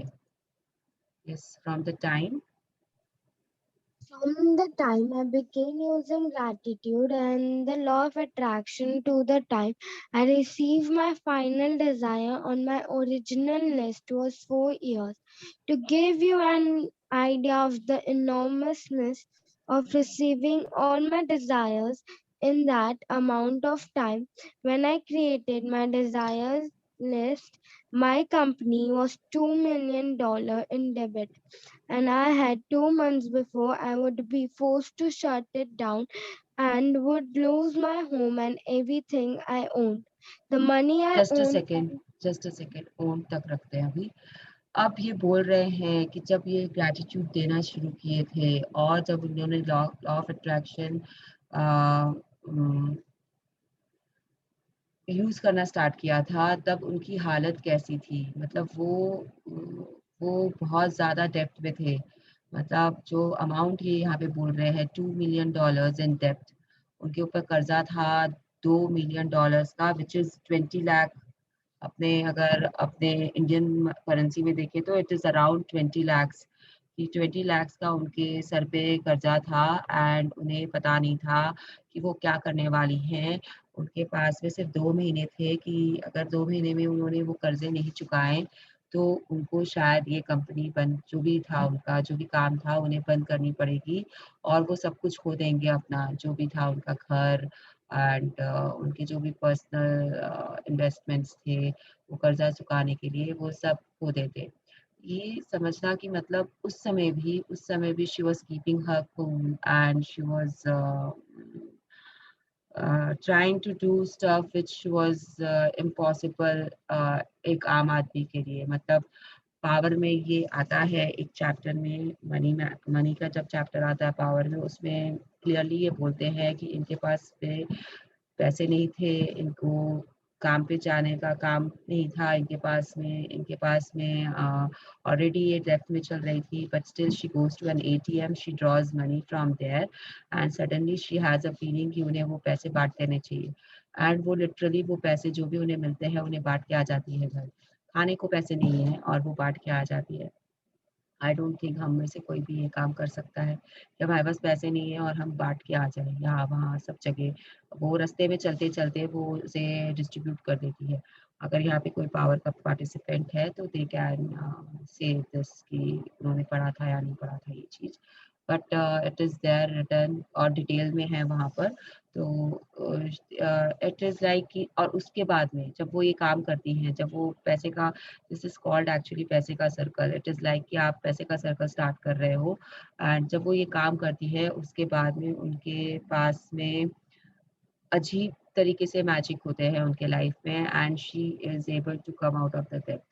Yes, from the time. From the time I began using gratitude and the law of attraction to the time I received my final desire on my original list was 4 years. To give you an idea of the enormousness of receiving all my desires in that amount of time, when I created my desires list, my company was $2 million in debt, and I had 2 months before I would be forced to shut it down and would lose my home and everything I owned. The money I Just a owned. second, just a second. Own तक रखते हैं अभी. अब ये बोल रहे हैं कि जब ये ग्रैटिट्यूड देना शुरू किए थे और जब उन्होंने लॉ ऑफ अट्रैक्शन यूज़ करना स्टार्ट किया था, तब उनकी हालत कैसी थी? मतलब वो बहुत ज़्यादा डेब्ट में थे। मतलब जो अमाउंट ये यहाँ पे बोल रहे हैं $2 मिलियन इन डेब्ट, उनके ऊपर कर्ज़ा था $2 मिलियन का, व्हिच इज़ 20 लाख। अगर अपने इंडियन करेंसी में देखें तो इट इज़ अराउंड 20 लैक्स, कि 20 लैक्स का उनके सर पे कर्जा था एंड उन्हें पता नहीं था कि वो क्या करने वाली हैं। उनके पास में सिर्फ 2 महीने थे कि अगर 2 महीने में उन्होंने वो कर्जे नहीं चुकाए तो उनको शायद ये कंपनी बंद, जो भी था उनका, जो भी काम था उन्हें बंद करनी पड़ेगी और वो सब कुछ खो देंगे अपना, जो भी था उनका घर एंड उनके जो भी पर्सनल इन्वेस्टमेंट्स थे, वो कर्जा चुकाने के लिए वो सब खो देते। ये समझना कि मतलब उस समय भी she was keeping her cool and she was trying to do stuff which was impossible एक आम आदमी के लिए। मतलब पावर में ये आता है एक चैप्टर में, मनी का जब चैप्टर आता है पावर में, उसमें क्लियरली ये बोलते हैं कि इनके पास में पैसे नहीं थे, इनको काम पे जाने का काम नहीं था इनके पास में ऑलरेडी ये डेब्ट में चल रही थी, but still she goes to an ATM, she draws money from there and suddenly she has a feeling कि उन्हें वो पैसे बाँट देने चाहिए एंड वो लिटरली वो पैसे जो भी उन्हें मिलते हैं, उन्हें बाँट के आ जाती है घर। खाने को पैसे नहीं है और वो बाँट के आ जाती है। आई डोंट थिंक हम में से कोई भी ये काम कर सकता है कि हमारे पास पैसे नहीं है और हम बाँट के आ जाएँ यहाँ वहाँ सब जगह। वो रास्ते में चलते-चलते वो उसे डिस्ट्रीब्यूट कर देती है। अगर यहाँ पे कोई पावर का पार्टिसिपेंट है तो दे कैन से दिस कि उन्होंने पढ़ा था या नहीं पढ़ा था ये चीज़। But it is there written और डिटेल में है वहाँ पर। तो इट इज़ लाइक कि और उसके बाद में जब वो ये काम करती हैं, जब वो पैसे का, दिस इज़ कॉल्ड एक्चुअली पैसे का सर्कल। इट इज़ लाइक कि आप पैसे का सर्कल स्टार्ट कर रहे हो एंड जब वो ये काम करती है उसके बाद में उनके पास में अजीब तरीके से मैजिक होते हैं उनके लाइफ में and she is able to come out of the depth.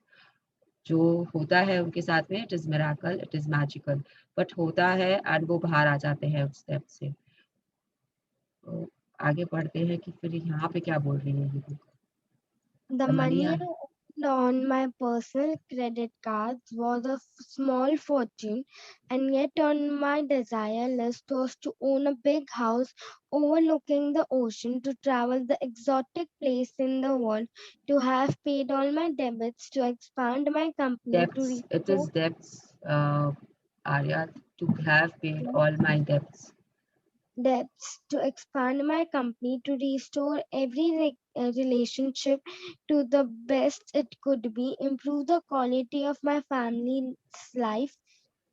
जो होता है उनके साथ में it is miracle, it is magical, but होता है एंड वो बाहर आ जाते हैं उस डेप्थ से। तो आगे बढ़ते हैं कि फिर यहाँ पे क्या बोल रही है ये book? The the money money I earned on my personal credit cards was a small fortune, and yet on my desire list was to own a big house overlooking the ocean, to travel the exotic place in the world, to have paid all my debits, to expand my company, to debts, it restore is debts, Arya, to have paid all my debts. debts, to expand my company, to restore every relationship to the best it could be, improve the quality of my family's life,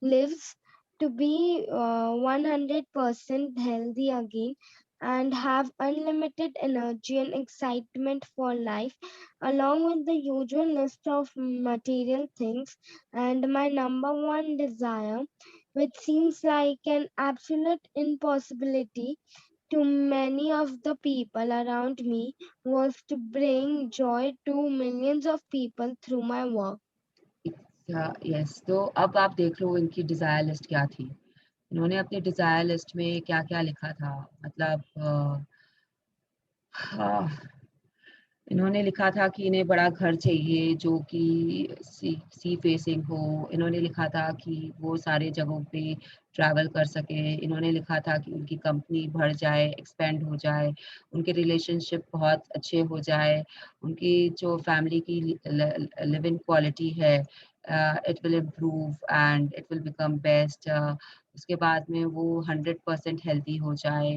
lives, to be 100% healthy again, and have unlimited energy and excitement for life, along with the usual list of material things. And my number one desire, which seems like an absolute impossibility to many of the people around me, was to bring joy to millions of people through my work. Yes, तो अब आप देख लो इनकी डिज़ायर लिस्ट क्या थी। इन्होंने अपनी डिज़ायर लिस्ट में क्या-क्या लिखा था। मतलब हाँ, इन्होंने लिखा था कि इन्हें बड़ा घर चाहिए जो कि सी फेसिंग हो। इन्होंने लिखा था कि वो सारे जगहों पे ट्रैवल कर सकें। इन्होंने लिखा था कि उनकी कंपनी बढ़ जाए, एक्सपेंड हो जाए, उनके रिलेशनशिप बहुत अच्छे हो जाए, उनकी जो फैमिली की लिविंग क्वालिटी है it will improve and it will become best. उसके बाद में वो 100% हेल्दी हो जाए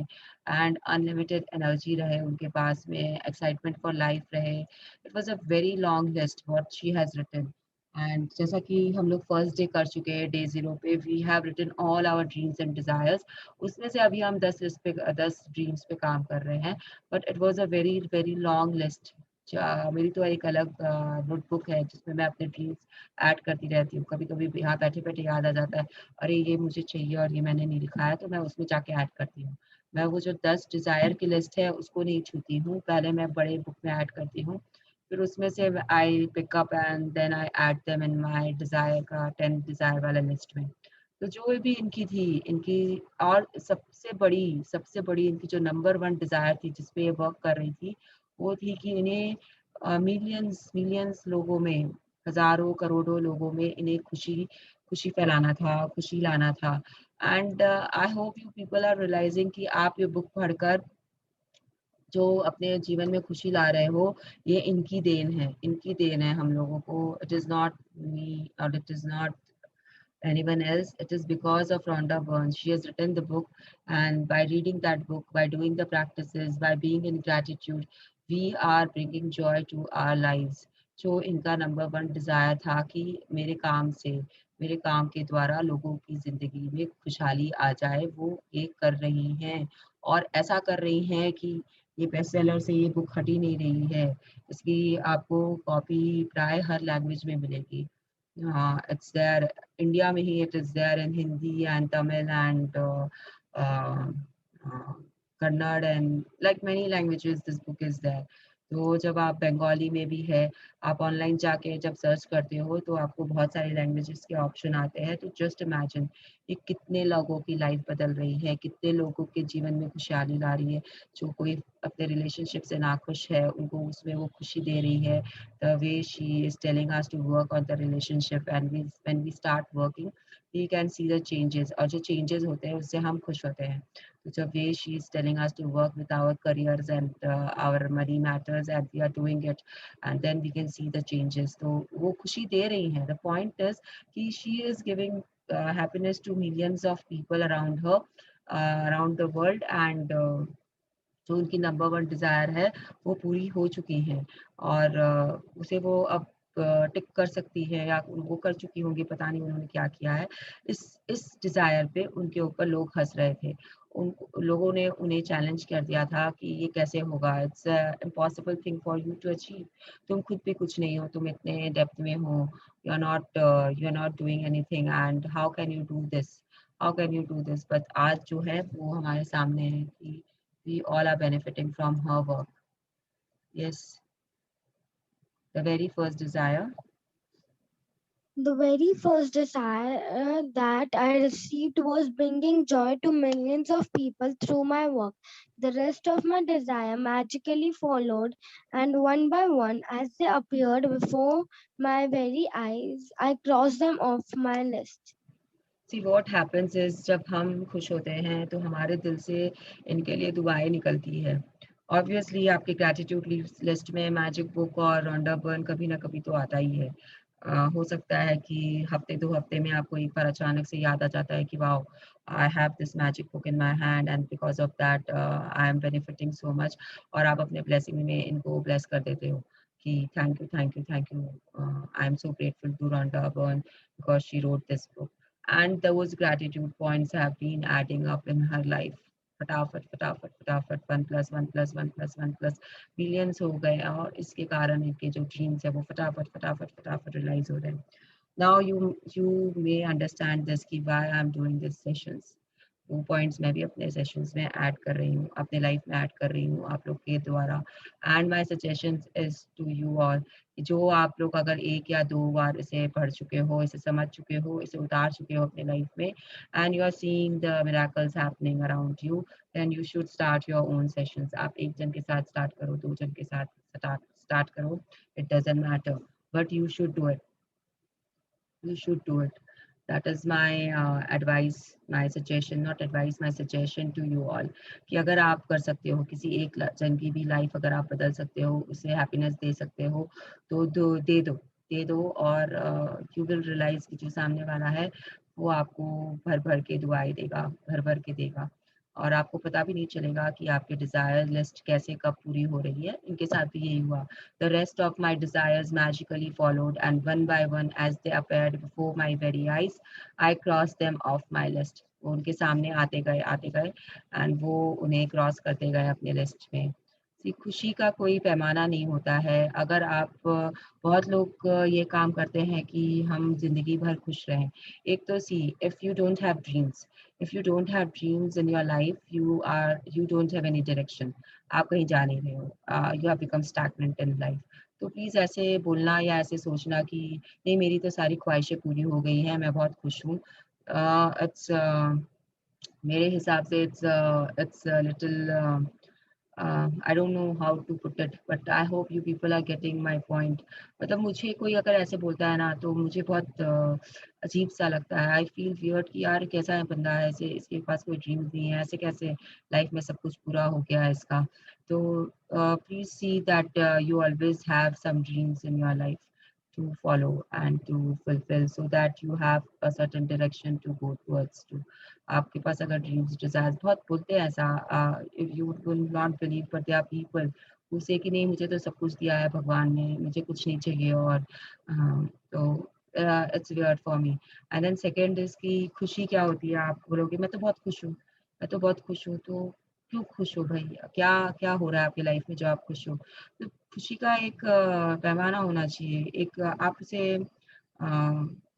एंड अनलिमिटेड एनर्जी रहे उनके पास में, एक्साइटमेंट फॉर लाइफ रहे। It was a very long list what she has written and जैसा कि हम लोग फर्स्ट डे कर चुके हैं, डे 0 पे we have written all our dreams and desires. उसमें से अभी हम 10 ड्रीम्स पे काम कर रहे हैं, but it was a very, very long list. मेरी तो एक अलग नोटबुक है जिसमें मैं अपने ड्रीम्स ऐड करती रहती हूँ। कभी-कभी यहाँ बैठे-बैठे याद आ जाता है, अरे ये मुझे चाहिए और ये मैंने नहीं लिखा है, तो मैं उसमें जाके ऐड करती हूँ। मैं वो जो 10 डिज़ायर की लिस्ट है उसको नहीं छूती हूँ, पहले मैं बड़े बुक में ऐड करती हूँ, फिर उसमें से I pick up and then I add them in my desire का 10 डिजायर वाला लिस्ट में। तो जो भी इनकी थी, इनकी और सबसे बड़ी इनकी जो नंबर वन डिजायर थी जिस पे ये वर्क कर रही थी, वो थी कि इन्हें मिलियंस मिलियंस लोगों में, हजारों करोड़ों लोगों में इन्हें खुशी खुशी फैलाना था, खुशी लाना था। And I hope you people are realising कि आप ये बुक पढ़कर जो अपने जीवन में खुशी ला रहे हो, ये इनकी देन है हम लोगों को। इट इज नॉट मी और it is not anyone else. It is because of Rhonda Burns. She has written the book, and by reading that book, by doing the practices, by being in gratitude, we are bringing joy to our lives. जो इनका नंबर वन डिजायर था कि मेरे काम के द्वारा लोगों की जिंदगी में खुशहाली आ जाए, वो ये कर रही हैं। और ऐसा कर रही हैं कि ये बेस्ट सेलर से ये बुक हट ही नहीं रही है। इसकी आपको कॉपी प्राय हर लैंग्वेज में मिलेगी। हाँ, इट्स देयर इंडिया में ही, it is there in Hindi and Tamil and Kannada and like many languages this book is there. तो जब आप बंगाली में भी है, आप ऑनलाइन जाके जब सर्च करते हो तो आपको बहुत सारे लैंग्वेजेस के ऑप्शन आते हैं। तो जस्ट इमेजिन ये कितने लोगों की लाइफ बदल रही है, कितने लोगों के जीवन में खुशहाली ला रही है। जो कोई अपने रिलेशनशिप से नाखुश है, उनको उसमें वो खुशी दे रही है। The way she is telling us to work on the relationship, and when we start working we can see the changes, और जो changes होते हैं उससे हम खुश होते हैं। तो the way she is telling us to work with our careers and our money matters and we are doing it, and then we can see the changes, तो वो खुशी दे रही हैं। The point is कि she is giving happiness to millions of people around her, around the world, and जो उनकी नंबर वन डिज़ायर है वो पूरी हो चुकी हैं। और उसे वो अब टिक कर सकती है या वो कर चुकी होंगी, पता नहीं उन्होंने क्या किया है। इस डिज़ायर पे उनके ऊपर लोग हंस रहे थे। उन लोगों ने उन्हें चैलेंज कर दिया था कि ये कैसे होगा, it's impossible thing for you to achieve. तुम खुद भी कुछ नहीं हो, तुम इतने डेप्थ में हो, you are not doing anything and how can you do this, how can you do this. But आज जो है वो हमारे सामने है कि we all are benefiting from her work. Yes, the very first desire. The very first desire that I received was bringing joy to millions of people through my work. The rest of my desire magically followed, and one by one, as they appeared before my very eyes, I crossed them off my list. See what happens is जब हम खुश होते हैं तो हमारे दिल से इनके लिए दुआएं निकलती है। Obviously आपके gratitude लिस्ट में मैजिक बुक और रोंडा बर्न कभी ना कभी तो आता ही है। हो सकता है कि हफ्ते 2 हफ्ते में आपको एक बार अचानक से याद आ जाता है कि wow, I have this magic book in my hand and because of that I am benefiting so much. और आप अपने ब्लेसिंग में इनको ब्लेस कर देते हो कि thank you thank you thank you, I am so grateful to Rhonda Byrne because she wrote this book, and those gratitude points have been adding up in her life। फटाफट फटाफट फटाफट 1+1+1+1+ मिलियंस हो गए और इसके कारण इनके जो ड्रीम्स है वो फटाफट फटाफट फटाफट रियलाइज हो रहे हैं। Now you may understand this कि why I am doing this sessions. वो पॉइंट्स मैं भी अपने सेशंस में ऐड कर रही हूँ, अपने लाइफ में ऐड कर रही हूँ आप लोग के द्वारा। And my suggestion is to you all, जो आप लोग अगर 1 या 2 बार इसे पढ़ चुके हो, इसे समझ चुके हो, इसे उतार चुके हो अपने लाइफ में, and you are seeing the miracles happening around you, then you should start your own sessions. आप 1 जन के साथ स्टार्ट करो, 2 जन के साथ स्टार्ट करो, it doesn't matter, but you should do it, you should do it। That is my advice, my suggestion, not advice, my suggestion to you all, कि अगर आप कर सकते हो किसी एक जन की भी लाइफ अगर आप बदल सकते हो, उसे हैप्पीनेस दे सकते हो, तो दे दो और यू विल रियलाइज कि जो सामने वाला है वो आपको भर भर के दुआएं देगा, भर भर के देगा। और आपको पता भी नहीं चलेगा कि आपके डिजायर लिस्ट कैसे कब पूरी हो रही है। इनके साथ भी यही हुआ। The rest of my desires magically followed, and one by one, as they appeared before my very eyes, I crossed them off my list। वो उनके सामने आते गए एंड वो उन्हें क्रॉस करते गए अपने लिस्ट में। सी खुशी का कोई पैमाना नहीं होता है। अगर आप बहुत लोग ये काम करते हैं कि हम जिंदगी भर खुश रहें। एक तो see if you don't have dreams in your life, you don't have any direction. आप कहीं जा नहीं रहे हो, you have become stagnant in life. तो प्लीज़ ऐसे बोलना या ऐसे सोचना कि नहीं, मेरी तो सारी ख्वाहिशें पूरी हो गई हैं, मैं बहुत खुश हूँ। इट्स मेरे हिसाब से it's little I don't know how to put it, but I hope you people are getting my point. मतलब मुझे कोई अगर ऐसे बोलता है ना तो मुझे बहुत अजीब सा लगता है। आई फील वियर्ड कि यार कैसा है बंदा है, ऐसे इसके पास कोई ड्रीम्स नहीं है, ऐसे कैसे लाइफ में सब कुछ पूरा हो गया है इसका। तो please see that you always have some dreams in your life to follow and to fulfill so that you have a certain direction to go towards to. आपके पास अगर ड्रीम्स डिजायर्स बहुत बोलते हैं ऐसा, you will not believe, but there are people who say कि नहीं मुझे तो सब कुछ दिया है भगवान ने, मुझे कुछ नहीं चाहिए। और तो it's weird for me. And then second is कि खुशी क्या होती है। आप बोलोगे मैं तो बहुत खुश हूँ, मैं तो बहुत खुश हूँ, तो क्यों खुश हो भाई? क्या क्या हो रहा है आपकी लाइफ में जो आप खुश हो? तो खुशी का एक पैमाना होना चाहिए, एक आप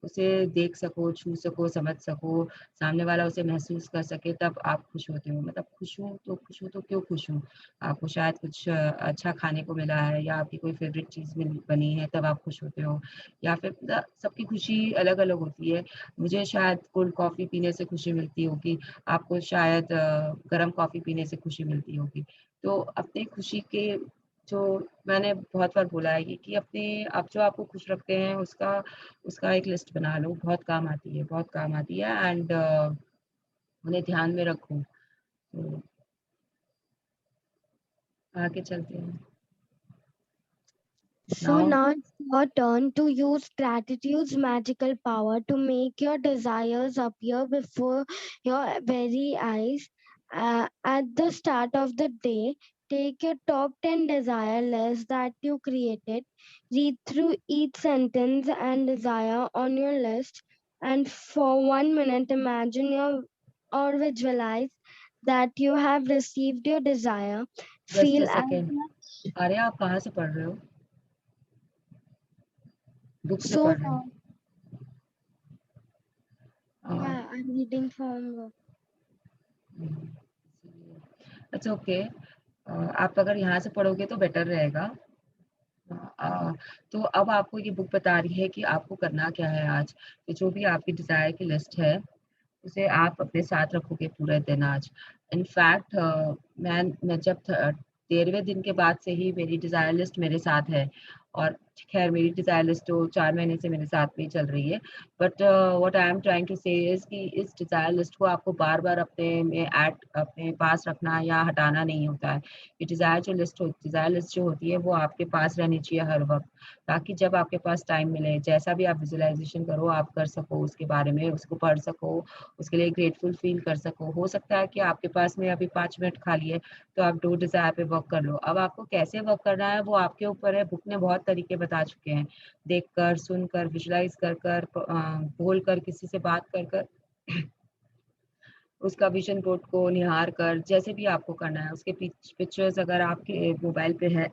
उसे देख सको, छू सको, समझ सको, सामने वाला उसे महसूस कर सके, तब आप खुश होते हो। मतलब खुश हूँ तो क्यों खुश हूँ? आपको शायद कुछ अच्छा खाने को मिला है या आपकी कोई फ़ेवरेट चीज़ मिल बनी है तब आप खुश होते हो, या फिर सबकी खुशी अलग-अलग होती है। मुझे शायद कोल्ड कॉफ़ी पीने से खुशी मिलती होगी, आपको शायद गरम कॉफ़ी पीने से खुशी मिलती होगी। तो अपनी खुशी के जो मैंने बहुत बार बोला है ये कि अपने आप जो आपको खुश रखते हैं उसका उसका एक लिस्ट बना लो, बहुत काम आती है, बहुत काम आती है। एंड उन्हें ध्यान में रखो। तो आगे चलते हैं। So now now it's your turn to use gratitude's magical power to make your desires appear before your very eyes. At the start of the day, take your top 10 desire lists that you created, read through each sentence and desire on your list, and for 1 minute imagine your or visualize that you have received your desire. Just a Feel as second. much अरे आप कहाँ से पढ़ रहे हो? बुक से so पढ़ रहे हो? yeah, I'm reading from it's okay. आप अगर यहाँ से पढ़ोगे तो बेटर रहेगा। अ, तो अब आपको ये बुक बता रही है कि आपको करना क्या है आज। तो जो भी आपकी डिज़ायर की लिस्ट है उसे आप अपने साथ रखोगे पूरे दिन आज। इनफैक्ट मैं जब 13वें दिन के बाद से ही मेरी डिज़ायर लिस्ट मेरे साथ है। और ख़ैर मेरी डिज़ायर लिस्ट तो 4 महीने से मेरे साथ में ही चल रही है। But what I am trying to say is कि इस डिज़ायर लिस्ट को आपको बार-बार अपने पास रखना या हटाना नहीं होता है। ये डिज़ायर लिस्ट जो होती है वो आपके पास रहनी चाहिए हर वक़्त, ताकि जब आपके पास टाइम मिले, जैसा भी आप विज़ुअलाइज़ेशन करो आप कर सको उसके बारे में, उसको पढ़ सको, उसके लिए ग्रेटफुल फील कर सको। हो सकता है कि आपके पास में अभी 5 मिनट खाली है, तो आप डू डिज़ायर पे वर्क कर लो। अब आपको कैसे वर्क करना है वो आपके ऊपर है, बुक ने बहुत तरीके बता चुके हैं। देखकर, सुनकर, विजुअलाइज़ बोल कर, किसी से बात कर कर, उसका विज़न बोर्ड को निहार कर, जैसे भी आपको करना है, उसके पिक्चर्स अगर आपके मोबाइल पे है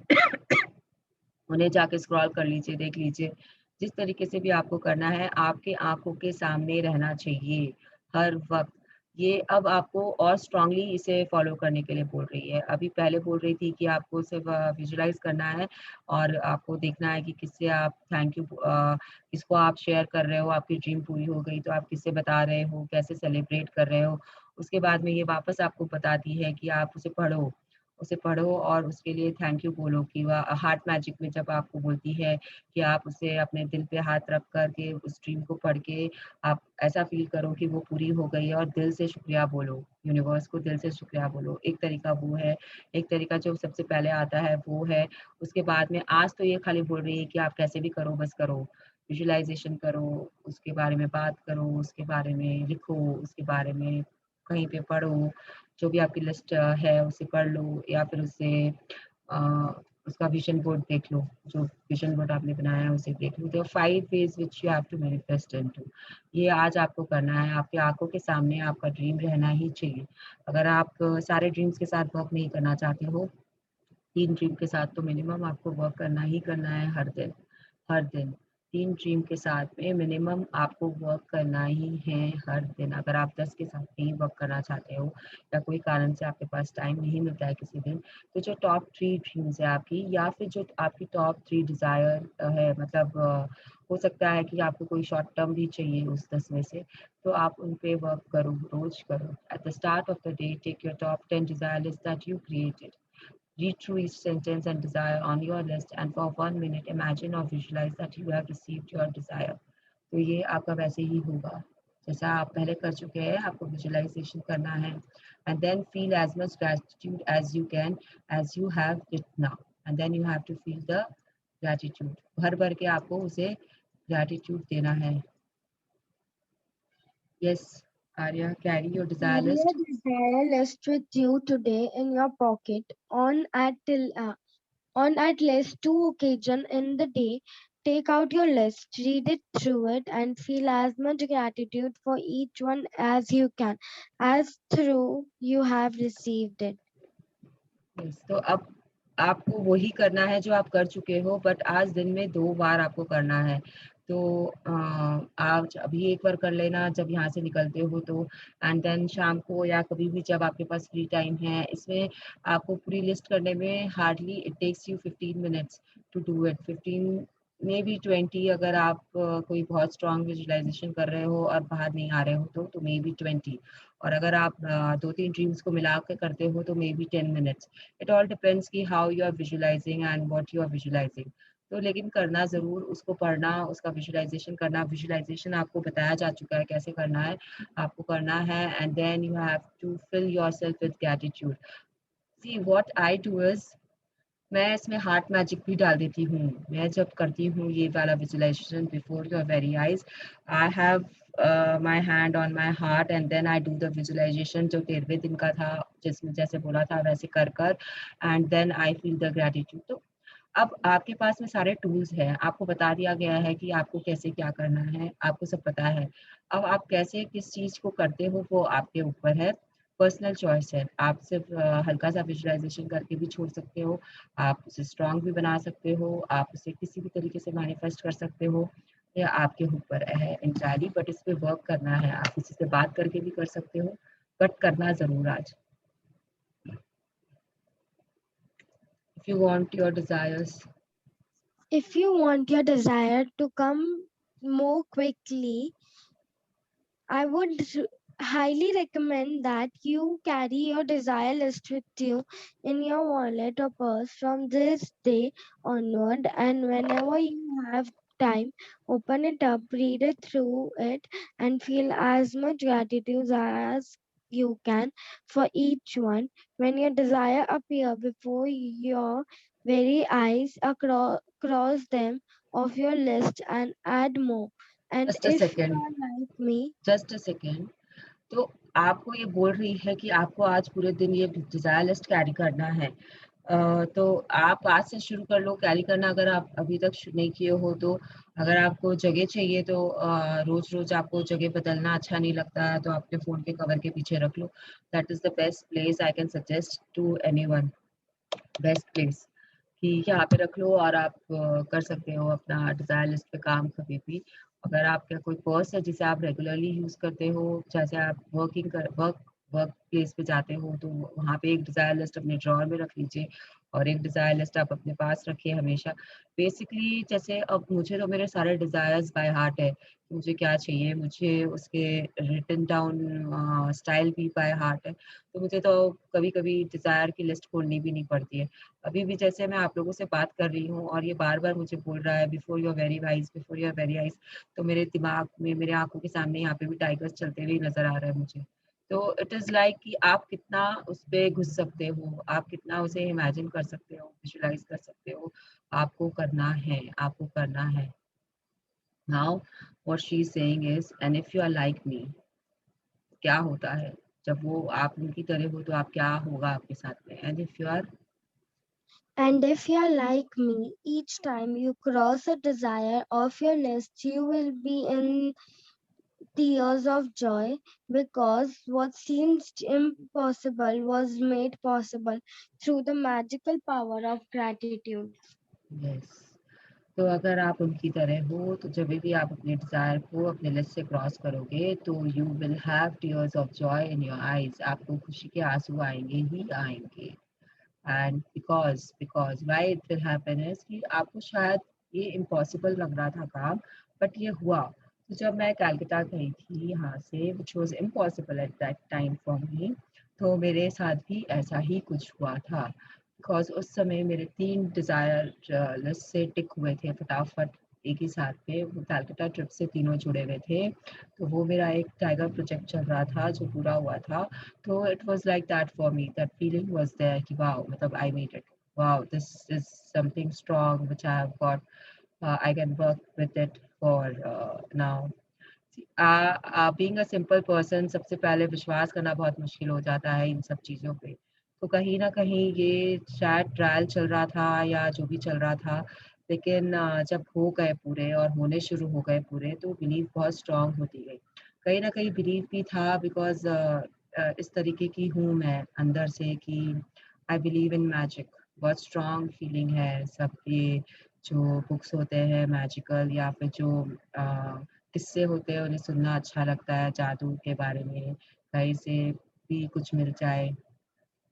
उन्हें जाके स्क्रॉल कर लीजिए, देख लीजिए। जिस तरीके से भी आपको करना है, आपके आँखों के सामने रहना चाहिए, हर वक़्त। ये अब आपको और स्ट्रॉन्गली इसे फ़ॉलो करने के लिए बोल रही है। अभी पहले बोल रही थी कि आपको सिर्फ़ विजुअलाइज़ करना है और आपको देखना है कि किसको आप शेयर कर रहे हो, आपकी ड्रीम पूरी हो गई तो आप किससे बता रहे हो, कैसे सेलिब्रेट कर रहे हो। उसके बाद में ये वापस आपको बताती है कि आप उसे पढ़ो और उसके लिए थैंक यू बोलो कि वह हार्ट मैजिक में जब आपको बोलती है कि आप उसे अपने दिल पे हाथ रख कर के उस ड्रीम को पढ़ के आप ऐसा फ़ील करो कि वो पूरी हो गई है और दिल से शुक्रिया बोलो, यूनिवर्स को दिल से शुक्रिया बोलो। एक तरीका वो है, एक तरीका जो सबसे पहले आता है वो है। उसके बाद में आज तो ये खाली बोल रही है कि आप कैसे भी करो बस करो। विजुअलाइज़ेशन करो, उसके बारे में बात करो, उसके बारे में लिखो, उसके बारे में कहीं पे पढ़ो। जो भी आपकी लिस्ट है उसे पढ़ लो या फिर अ, उसका विज़न बोर्ड देख लो, जो विज़न बोर्ड आपने बनाया है उसे देख लो। There are 5 ways which you have to manifest into. ये आज आपको करना है, आपकी आँखों के सामने आपका ड्रीम रहना ही चाहिए। अगर आप सारे ड्रीम्स के साथ वर्क नहीं करना चाहते हो, 3 ड्रीम के साथ तो मिनिमम आपको वर्क करना ही करना है हर दिन, हर दिन। 15 ड्रीम के साथ में मिनिमम आपको वर्क करना ही है हर दिन। अगर आप 10 के साथ नहीं वर्क करना चाहते हो या कोई कारण से आपके पास टाइम नहीं मिलता है किसी दिन, तो जो टॉप 3 ड्रीम्स है आपकी, या फिर जो आपकी टॉप 3 डिज़ायर है, मतलब हो सकता है कि आपको कोई शॉर्ट टर्म भी चाहिए उस 10 में से, तो आप उन पे वर्क करो, रोज़ करो। At the start of the day take your top 10 desire list that you created. Read through each sentence and desire on your list, and for 1 minute imagine or visualize that you have received your desire. तो ये आपका वैसे ही होगा जैसा आप पहले कर चुके हैं। आपको विजुअलाइजेशन करना है, and then feel as much gratitude as you can as you have it now, and then you have to feel the gratitude. भर भर के आपको उसे gratitude देना है। Yes, Arya, carry your desire Carry list. a desire list with you today in your pocket on at least 2 occasions in the day. Take out your list, read it through it, and feel as much gratitude for each one as you can, as through you have received it. Yes, तो अब आपको वही करना है जो आप कर चुके हो, बट आज दिन में 2 बार आपको करना है। तो आज अभी एक बार कर लेना जब यहाँ से निकलते हो तो, एंड देन शाम को या कभी भी जब आपके पास फ्री टाइम है। इसमें आपको पूरी लिस्ट करने में hardly it takes you 15 minutes to do it. 15 maybe 20, अगर आप कोई बहुत स्ट्रॉन्ग विजुअलाइजेशन कर रहे हो और बाहर नहीं आ रहे हो तो मे बी 20, और अगर आप 2-3 ड्रीम्स को मिला के करते हो तो maybe 10 minutes. It all depends कि how you are visualising and what you are visualising. तो लेकिन करना ज़रूर, उसको पढ़ना, उसका विजुअलाइजेशन करना। विजुअलाइजेशन आपको बताया जा चुका है कैसे करना है, आपको करना है, and then you have to fill yourself with gratitude. See what I do is, मैं इसमें हार्ट मैजिक भी डाल देती हूँ। मैं जब करती हूँ ये वाला visualisation before your very eyes, I have my hand on my heart and then I do the visualisation जो 13वें दिन का था, जिसमें जैसे बोला था वैसे कर कर, and then I feel the gratitude. तो अब आपके पास में सारे टूल्स हैं, आपको बता दिया गया है कि आपको कैसे क्या करना है, आपको सब पता है। अब आप कैसे किस चीज़ को करते हो वो आपके ऊपर है, पर्सनल चॉइस है। आप सिर्फ हल्का सा विजुअलाइजेशन करके भी छोड़ सकते हो, आप उसे स्ट्रॉन्ग भी बना सकते हो, आप उसे किसी भी तरीके से मैनिफेस्ट कर सकते हो, या आपके ऊपर है एंटायरली। बट इस पे वर्क करना है, आप किसी से बात करके भी कर सकते हो, बट करना ज़रूर आज। If you want your desires, If you want your desire to come more quickly, I would highly recommend that you carry your desire list with you in your wallet or purse from this day onward, and whenever you have time, open it up, read it through it, and feel as much gratitude as you can for each one. When your desire appear before your very eyes, cross them off your list and add more. And just a if you second, are like me, just a second. तो आपको ये बोल रही है कि आपको आज पूरे दिन ये डिज़ायर लिस्ट कैरी करना है। तो आप आज से शुरू कर लो कैरी करना, अगर आप अभी तक नहीं किए हो तो। अगर आपको जगह चाहिए तो रोज़-रोज़ आपको जगह बदलना अच्छा नहीं लगता है, तो अपने फ़ोन के कवर के पीछे रख लो। That is the best place I can suggest to anyone, best place कि यहाँ पे रख लो, और आप कर सकते हो अपना डिज़ायर लिस्ट पे काम कभी भी। अगर आपका कोई पर्स है जिसे आप रेगुलरली यूज़ करते हो, जैसे आप वर्क प्लेस पे जाते हो, तो वहाँ पे एक डिज़ायर लिस्ट अपने ड्रॉअर में रख लीजिए, और एक डिज़ायर लिस्ट आप अपने पास रखिए हमेशा। बेसिकली जैसे अब मुझे तो मेरे सारे डिज़ायर्स बाय हार्ट है, कि मुझे क्या चाहिए, मुझे उसके रिटन डाउन स्टाइल भी बाय हार्ट है। तो मुझे तो कभी-कभी डिज़ायर की लिस्ट खोलनी भी नहीं पड़ती है। अभी भी जैसे मैं आप लोगों से बात कर रही हूँ और ये बार-बार मुझे बोल रहा है before your very eyes, before your very eyes, तो मेरे दिमाग में, मेरे आँखों के सामने यहाँ पे भी टाइगर्स चलते हुए नज़र आ रहे हैं मुझे। तो इट इज़ लाइक कि आप कितना उस पे घुस सकते हो, आप कितना उसे इमेजिन कर सकते हो, विजुअलाइज़ कर सकते हो, आपको करना है, आपको करना है। Now what she is saying is, and if you are like me, क्या होता है? जब वो आप उनकी तरह हो तो आप क्या होगा आपके साथ में? And if you are and if you're like me, each time you cross a desire off your list, you will be in tears of joy because what seemed impossible was made possible through the magical power of gratitude. Yes, तो अगर आप उनकी तरह हो तो जब भी आप अपने डिज़ायर को अपने लिस्ट से क्रॉस करोगे तो you will have tears of joy in your eyes, आपको खुशी के आंसू आएंगे ही आएंगे। And because why it will happen is कि आपको शायद ये इम्पॉसिबल लग रहा था काम, बट ये हुआ। तो जब मैं कलकत्ता गई थी यहाँ से, which was impossible at that time for मी, तो मेरे साथ भी ऐसा ही कुछ हुआ था। बिकॉज उस समय मेरे 3 डिज़ायर लिस्ट से टिक हुए थे फटाफट एक ही साथ पे, वो कलकत्ता ट्रिप से तीनों जुड़े हुए थे। तो वो मेरा एक टाइगर प्रोजेक्ट चल रहा था जो पूरा हुआ था। तो it was like that for me, that feeling was there कि वाओ, मतलब I made it, wow this is something strong which I have got, I can work with it for now. Being a simple person, सबसे पहले विश्वास करना बहुत मुश्किल हो जाता है इन सब चीज़ों पे। तो कहीं न कहीं ये शायद ट्रायल चल रहा था या जो भी चल रहा था, लेकिन जब हो गए पूरे और होने शुरू हो गए पूरे, तो बिलीव बहुत स्ट्रॉन्ग होती गई। कहीं न कहीं बिलीव भी था बिकॉज़ इस तरीके की हूँ मैं अंदर से कि आई बिलीव इन मैजिक। बहुत स्ट्रॉन्ग फीलिंग है सब ये जो बुक्स होते हैं मैजिकल, या फिर जो किस्से होते हैं उन्हें सुनना अच्छा लगता है, जादू के बारे में कहीं से भी कुछ मिल जाए।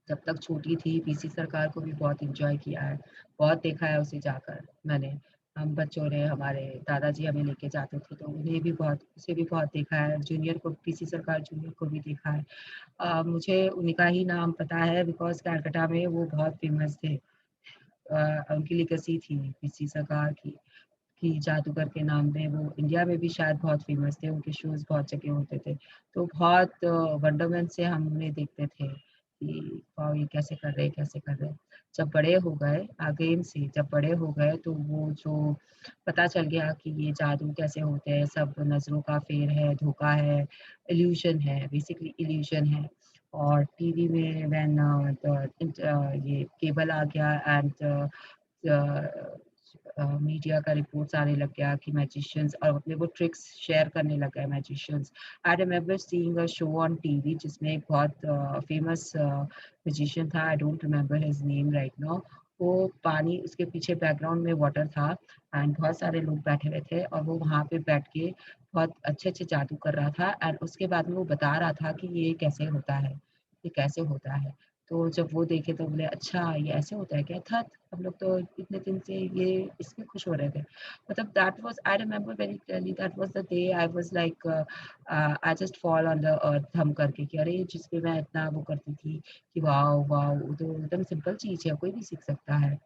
जब तक छोटी थी पीसी सरकार को भी बहुत एंजॉय किया है, बहुत देखा है उसे जाकर मैंने। हम बच्चों ने, हमारे दादाजी हमें लेके जाते थे तो उन्हें भी बहुत, उसे भी बहुत देखा है। जूनियर को, पीसी सरकार जूनियर को भी देखा है। मुझे उनका ही नाम पता है बिकॉज़ कलकत्ता में वो बहुत फेमस थे। उनकी लेगेसी थी पीसी सरकार की, कि जादूगर के नाम में वो इंडिया में भी शायद बहुत फेमस थे, उनके शोज़ बहुत जगह होते थे। तो बहुत वंडरमेंट से हम उन्हें देखते थे कि वाओ! ये कैसे कर रहे हैं, कैसे कर रहे हैं। जब बड़े हो गए अगेन से, जब बड़े हो गए तो वो जो पता चल गया कि ये जादू कैसे होते हैं, सब नज़रों का फेर है, धोखा है, इल्यूज़न है, बेसिकली इल्यूज़न है। और टीवी में व्हेन ये केबल आ गया एंड मीडिया का रिपोर्ट्स आने लग गया कि मैजिशियंस और अपने वो ट्रिक्स शेयर करने लग गए magicians. I remember seeing a show on TV जिसमें एक बहुत फेमस मैजिशियन था, I don't remember his name right now. वो पानी, उसके पीछे बैकग्राउंड में वाटर था एंड बहुत सारे लोग बैठे हुए थे और वो वहाँ पे बैठ के बहुत अच्छे-अच्छे जादू कर रहा था एंड उसके बाद में वो बता रहा था कि ये कैसे होता है, ये कैसे होता है। तो जब वो देखे तो बोले अच्छा ये ऐसे होता है क्या? धत! हम लोग तो इतने दिन से ये इसमें खुश हो रहे थे। मतलब that was, I remember very clearly, that was the day I was like I just fall on the earth हम करके कि अरे! जिस पे मैं इतना वो करती थी कि वॉव! वॉव! वो तो एकदम सिंपल चीज़ है, कोई भी सीख सकता है।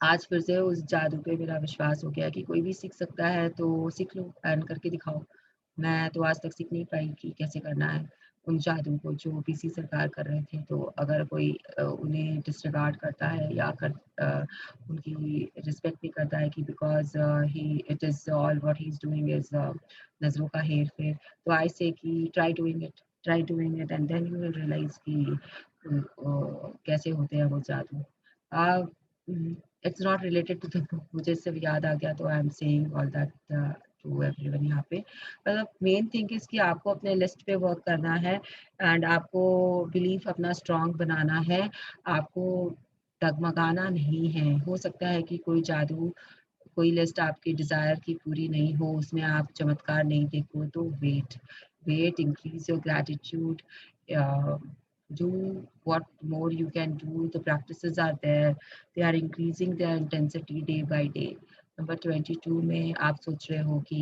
आज फिर से उस जादू पे मेरा विश्वास हो गया कि कोई भी सीख सकता है तो सीख लो एंड करके दिखाओ। मैं तो आज तक सीख नहीं पाई कि कैसे करना है उन जादू को जो पीसी सरकार कर रहे थे। तो अगर कोई उन्हें डिसरिगार्ड करता है या उनकी रिस्पेक्ट नहीं करता है कि because he it is all what he is doing is नज़रों का हेर-फेर। तो आई से कि try doing it and then you will realise कि कैसे होते हैं वो जादू। Uh, it's not related to the book, मुझे सिर्फ याद आ गया तो I am saying all that to everyone यहाँ पे। मतलब मेन थिंग इज़ कि आपको अपने लिस्ट पे वर्क करना है एंड आपको बिलीफ अपना स्ट्रॉन्ग बनाना है, आपको डगमगाना नहीं है। हो सकता है कि कोई जादू, कोई लिस्ट आपकी डिज़ायर की पूरी नहीं हो, उसमें आप चमत्कार नहीं देखो, तो wait, increase your gratitude, uh, do what more you can do. The practices are there, they are increasing their intensity day by day. Number 22 में आप सोच रहे हो कि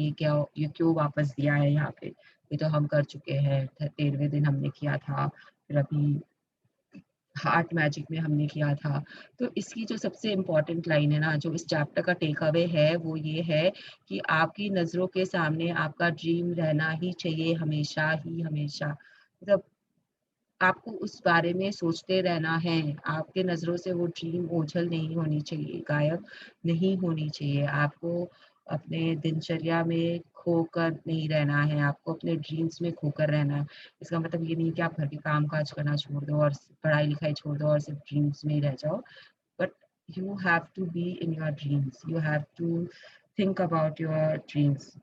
ये क्यों वापस दिया है यहाँ पे, ये तो हम कर चुके हैं, 13वें दिन हमने किया था, फिर अभी हार्ट मैजिक में हमने किया था। तो इसकी जो सबसे इम्पोर्टेंट लाइन है ना, जो इस चैप्टर का टेक अवे है, वो ये है कि आपकी नज़रों के सामने आपका ड्रीम रहना ही चाहिए हमेशा ही हमेशा। मतलब आपको उस बारे में सोचते रहना है, आपके नज़रों से वो ड्रीम ओझल नहीं होनी चाहिए, गायब नहीं होनी चाहिए। आपको अपने दिनचर्या में खोकर नहीं रहना है, आपको अपने ड्रीम्स में खोकर रहना है। इसका मतलब ये नहीं कि आप घर के काम-काज करना छोड़ दो और पढ़ाई-लिखाई छोड़ दो और सिर्फ ड्रीम्स में ही रह जाओ। But you have to be in your dreams, you have to think about your dreams.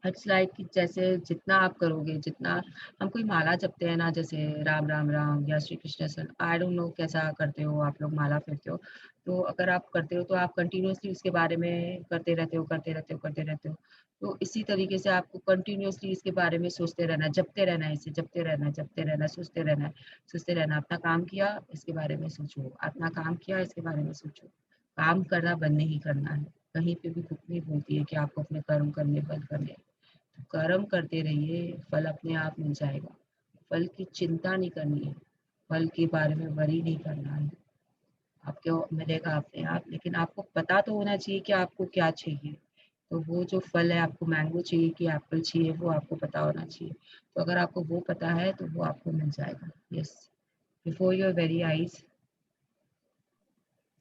It's like कि जैसे जितना आप करोगे, जितना हम कोई माला जपते हैं ना, जैसे राम राम राम या श्री कृष्ण शरण, आई डोंट नो कैसा करते हो आप लोग माला फेरते हो। तो अगर आप करते हो तो आप कंटिन्यूअसली उसके बारे में करते रहते हो, करते रहते हो, करते रहते हो। तो इसी तरीके से आपको कंटिन्यूअसली इसके बारे में सोचते रहना है, जपते रहना है, इसे जपते रहना है, जपते रहना है, सोचते रहना है, सोचते रहना है। अपना काम किया, इसके बारे में सोचो, अपना काम किया, इसके बारे में सोचो। काम करना बंद नहीं करना है। कहीं पे भी बुक नहीं बोलती है कि आपको अपने कर्म करने बंद करने हैं। कर्म करते रहिए, फल अपने आप मिल जाएगा। फल की चिंता नहीं करनी है, फल के बारे में वरी नहीं करना है। आपको मिलेगा अपने आप, लेकिन आपको पता तो होना चाहिए कि आपको क्या चाहिए। तो वो जो फल है, आपको मैंगो चाहिए कि एप्पल चाहिए, वो आपको पता होना चाहिए। तो अगर आपको वो पता है तो वो आपको मिल जाएगा। Yes, before your very eyes.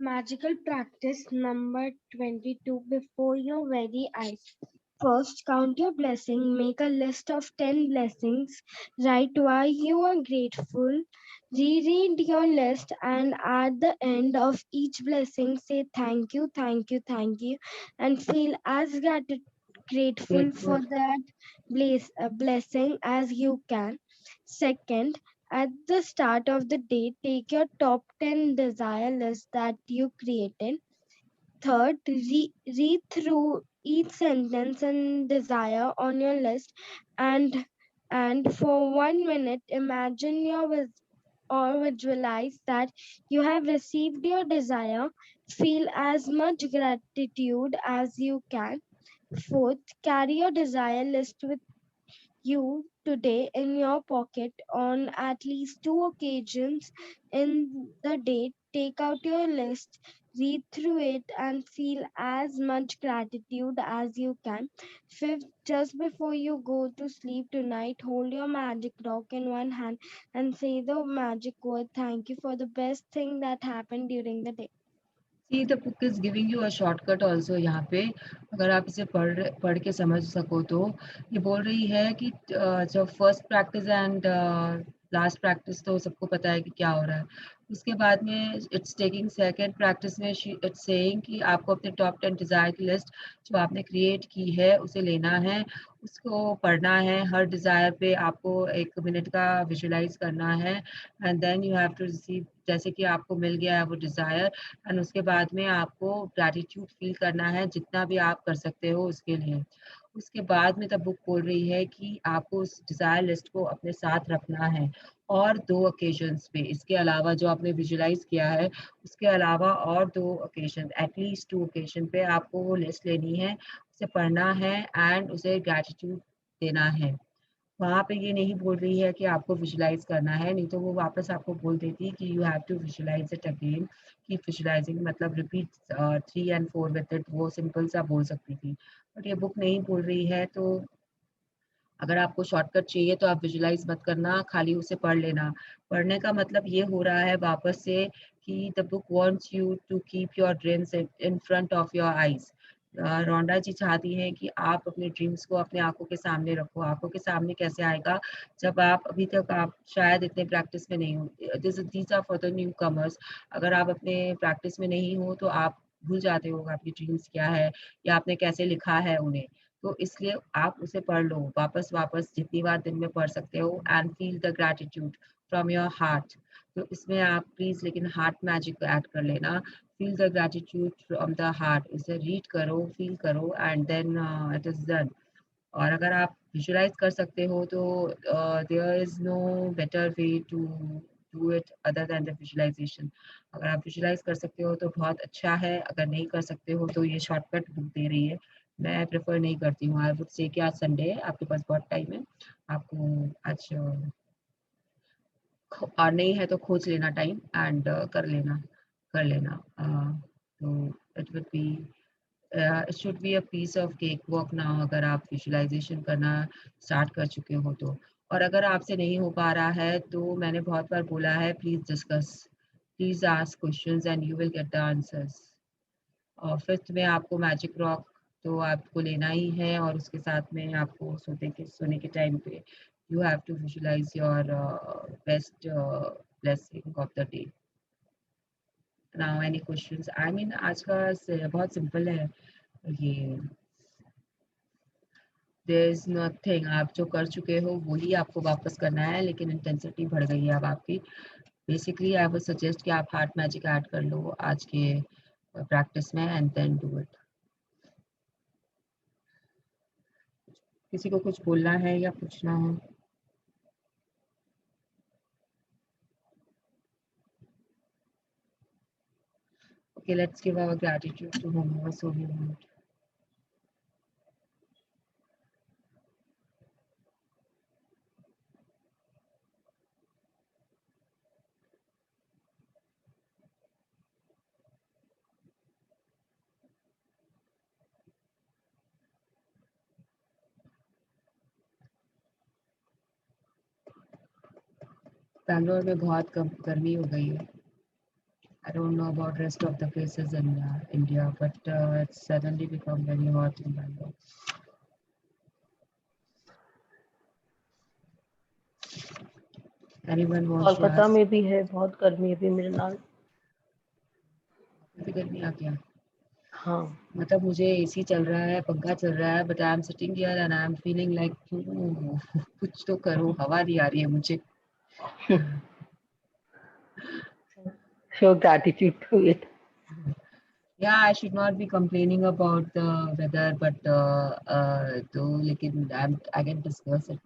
Magical practice number 22 before your very eyes. First, count your blessing. Make a list of 10 blessings. Write why you are grateful. Reread your list, and at the end of each blessing, say thank you, thank you, thank you, and feel as grateful for Grateful. that blessing as you can. Second, at the start of the day, take your top 10 desire list that you created. Third, read through each sentence and desire on your list, and for 1 minute imagine or visualize that you have received your desire. Feel as much gratitude as you can. Fourth, carry your desire list with you today in your pocket on at least two occasions in the day. Take out your list, read through it, and feel as much gratitude as you can. Fifth, just before you go to sleep tonight, hold your magic rock in one hand and say the magic word thank you for the best thing that happened during the day. See the book is giving you a shortcut also. यहाँ पे अगर आप इसे पढ़ के समझ सको तो ये बोल रही है कि जो first practice and last practice तो सबको पता है कि क्या हो रहा है। उसके बाद में इट्स टेकिंग सेकंड प्रैक्टिस में इट्स सेइंग कि आपको अपने टॉप 10 डिज़ायर की लिस्ट जो आपने क्रिएट की है उसे लेना है, उसको पढ़ना है। हर डिज़ायर पे आपको 1 मिनट का विजुलाइज करना है, and then you have to receive, जैसे कि आपको मिल गया है वो डिज़ायर, एंड उसके बाद में आपको ग्रैटिट्यूड फील करना है जितना भी आप कर सकते हो उसके लिए। उसके बाद में तब बुक बोल रही है कि आपको उस डिज़ायर लिस्ट को अपने साथ रखना है, और 2 ओकेजन्स पे, इसके अलावा जो आपने विजुलाइज किया है उसके अलावा और 2 ओकेजन, एटलीस्ट 2 ओकेजन पे आपको वो लिस्ट लेनी है, उसे पढ़ना है एंड उसे ग्रैटिट्यूड देना है। वहाँ पे ये नहीं बोल रही है कि आपको विजुलाइज करना है, नहीं तो वो वापस आपको बोल देती कि you have to visualise it again. कि विजुलाइजिंग मतलब रिपीट 3 एंड 4 विद इट, वो सिंपल सा बोल सकती थी, बट ये बुक नहीं बोल रही है। तो अगर आपको शॉर्टकट चाहिए तो आप विजुलाइज मत करना, खाली उसे पढ़ लेना। पढ़ने का मतलब ये हो रहा है वापस से कि the book wants you to keep your dreams in front of your eyes. Rhonda ji चाहती हैं कि आप अपने ड्रीम्स को अपने आंखों के सामने रखो। आंखों के सामने कैसे आएगा, जब आप अभी तक आप शायद इतने प्रैक्टिस में नहीं हो। These are for the newcomers. अगर आप अपने प्रैक्टिस में नहीं हो तो आप भूल जाते हो आपकी ड्रीम्स क्या है या आपने कैसे लिखा है उन्हें। तो इसलिए आप उसे पढ़ लो वापस वापस जितनी बार दिन में पढ़ सकते हो, and feel the gratitude from your heart. तो इसमें आप प्लीज लेकिन हार्ट मैजिक ऐड कर लेना। Feel the gratitude from the heart, इसे रीड करो, फील करो, and then it is done. और अगर आप विजुलाइज कर सकते हो तो there is no better way to do it other than the visualisation. अगर आप विजुलाइज कर सकते हो तो बहुत अच्छा है, अगर नहीं कर सकते हो तो ये शॉर्टकट बुक दे रही है। मैं प्रेफर नहीं करती हूँ। आई वुड से कि आज संडे है, आपके पास बहुत टाइम है, आपको आज और नहीं है तो खोज लेना टाइम एंड कर लेना, कर लेना। तो it would be, it should be a piece of cake walk now, अगर आप विजुअलाइजेशन करना स्टार्ट कर चुके हो तो। और अगर आपसे नहीं हो पा रहा है तो मैंने बहुत बार बोला है, please discuss, please ask questions and you will get the answers. और फिफ्थ में आपको मैजिक रॉक तो आपको लेना ही है, और उसके साथ में आपको सोने के टाइम पे you have to visualise your best blessing of the day. Now any questions? I mean आज का बहुत सिंपल है ये। देयर इज नथिंग, आप जो कर चुके हो वही आपको वापस करना है, लेकिन इंटेंसिटी बढ़ गई है अब आपकी। बेसिकली आई वुड सजेस्ट कि आप हार्ट मैजिक ऐड कर लो आज के प्रैक्टिस में एंड देन डू इट। किसी को कुछ बोलना है या पूछना है? Okay, let's give our gratitude to whomever so we want. Bangalore में बहुत कम गर्मी हो गई है। I don't know about rest of the places in India, but it's suddenly become very hot in Bangalore. Anyone wants to Kolkata ask? में भी है बहुत गर्मी अभी मेरे नाल। अभी गर्मी आ गया? हाँ मतलब मुझे एसी चल रहा है, पंखा चल रहा है, but I am sitting here and I am feeling like कुछ तो करो, हवा नहीं आ रही है मुझे। show gratitude to it. Yeah, I should not be complaining about the weather, but though, लेकिन I can discuss it.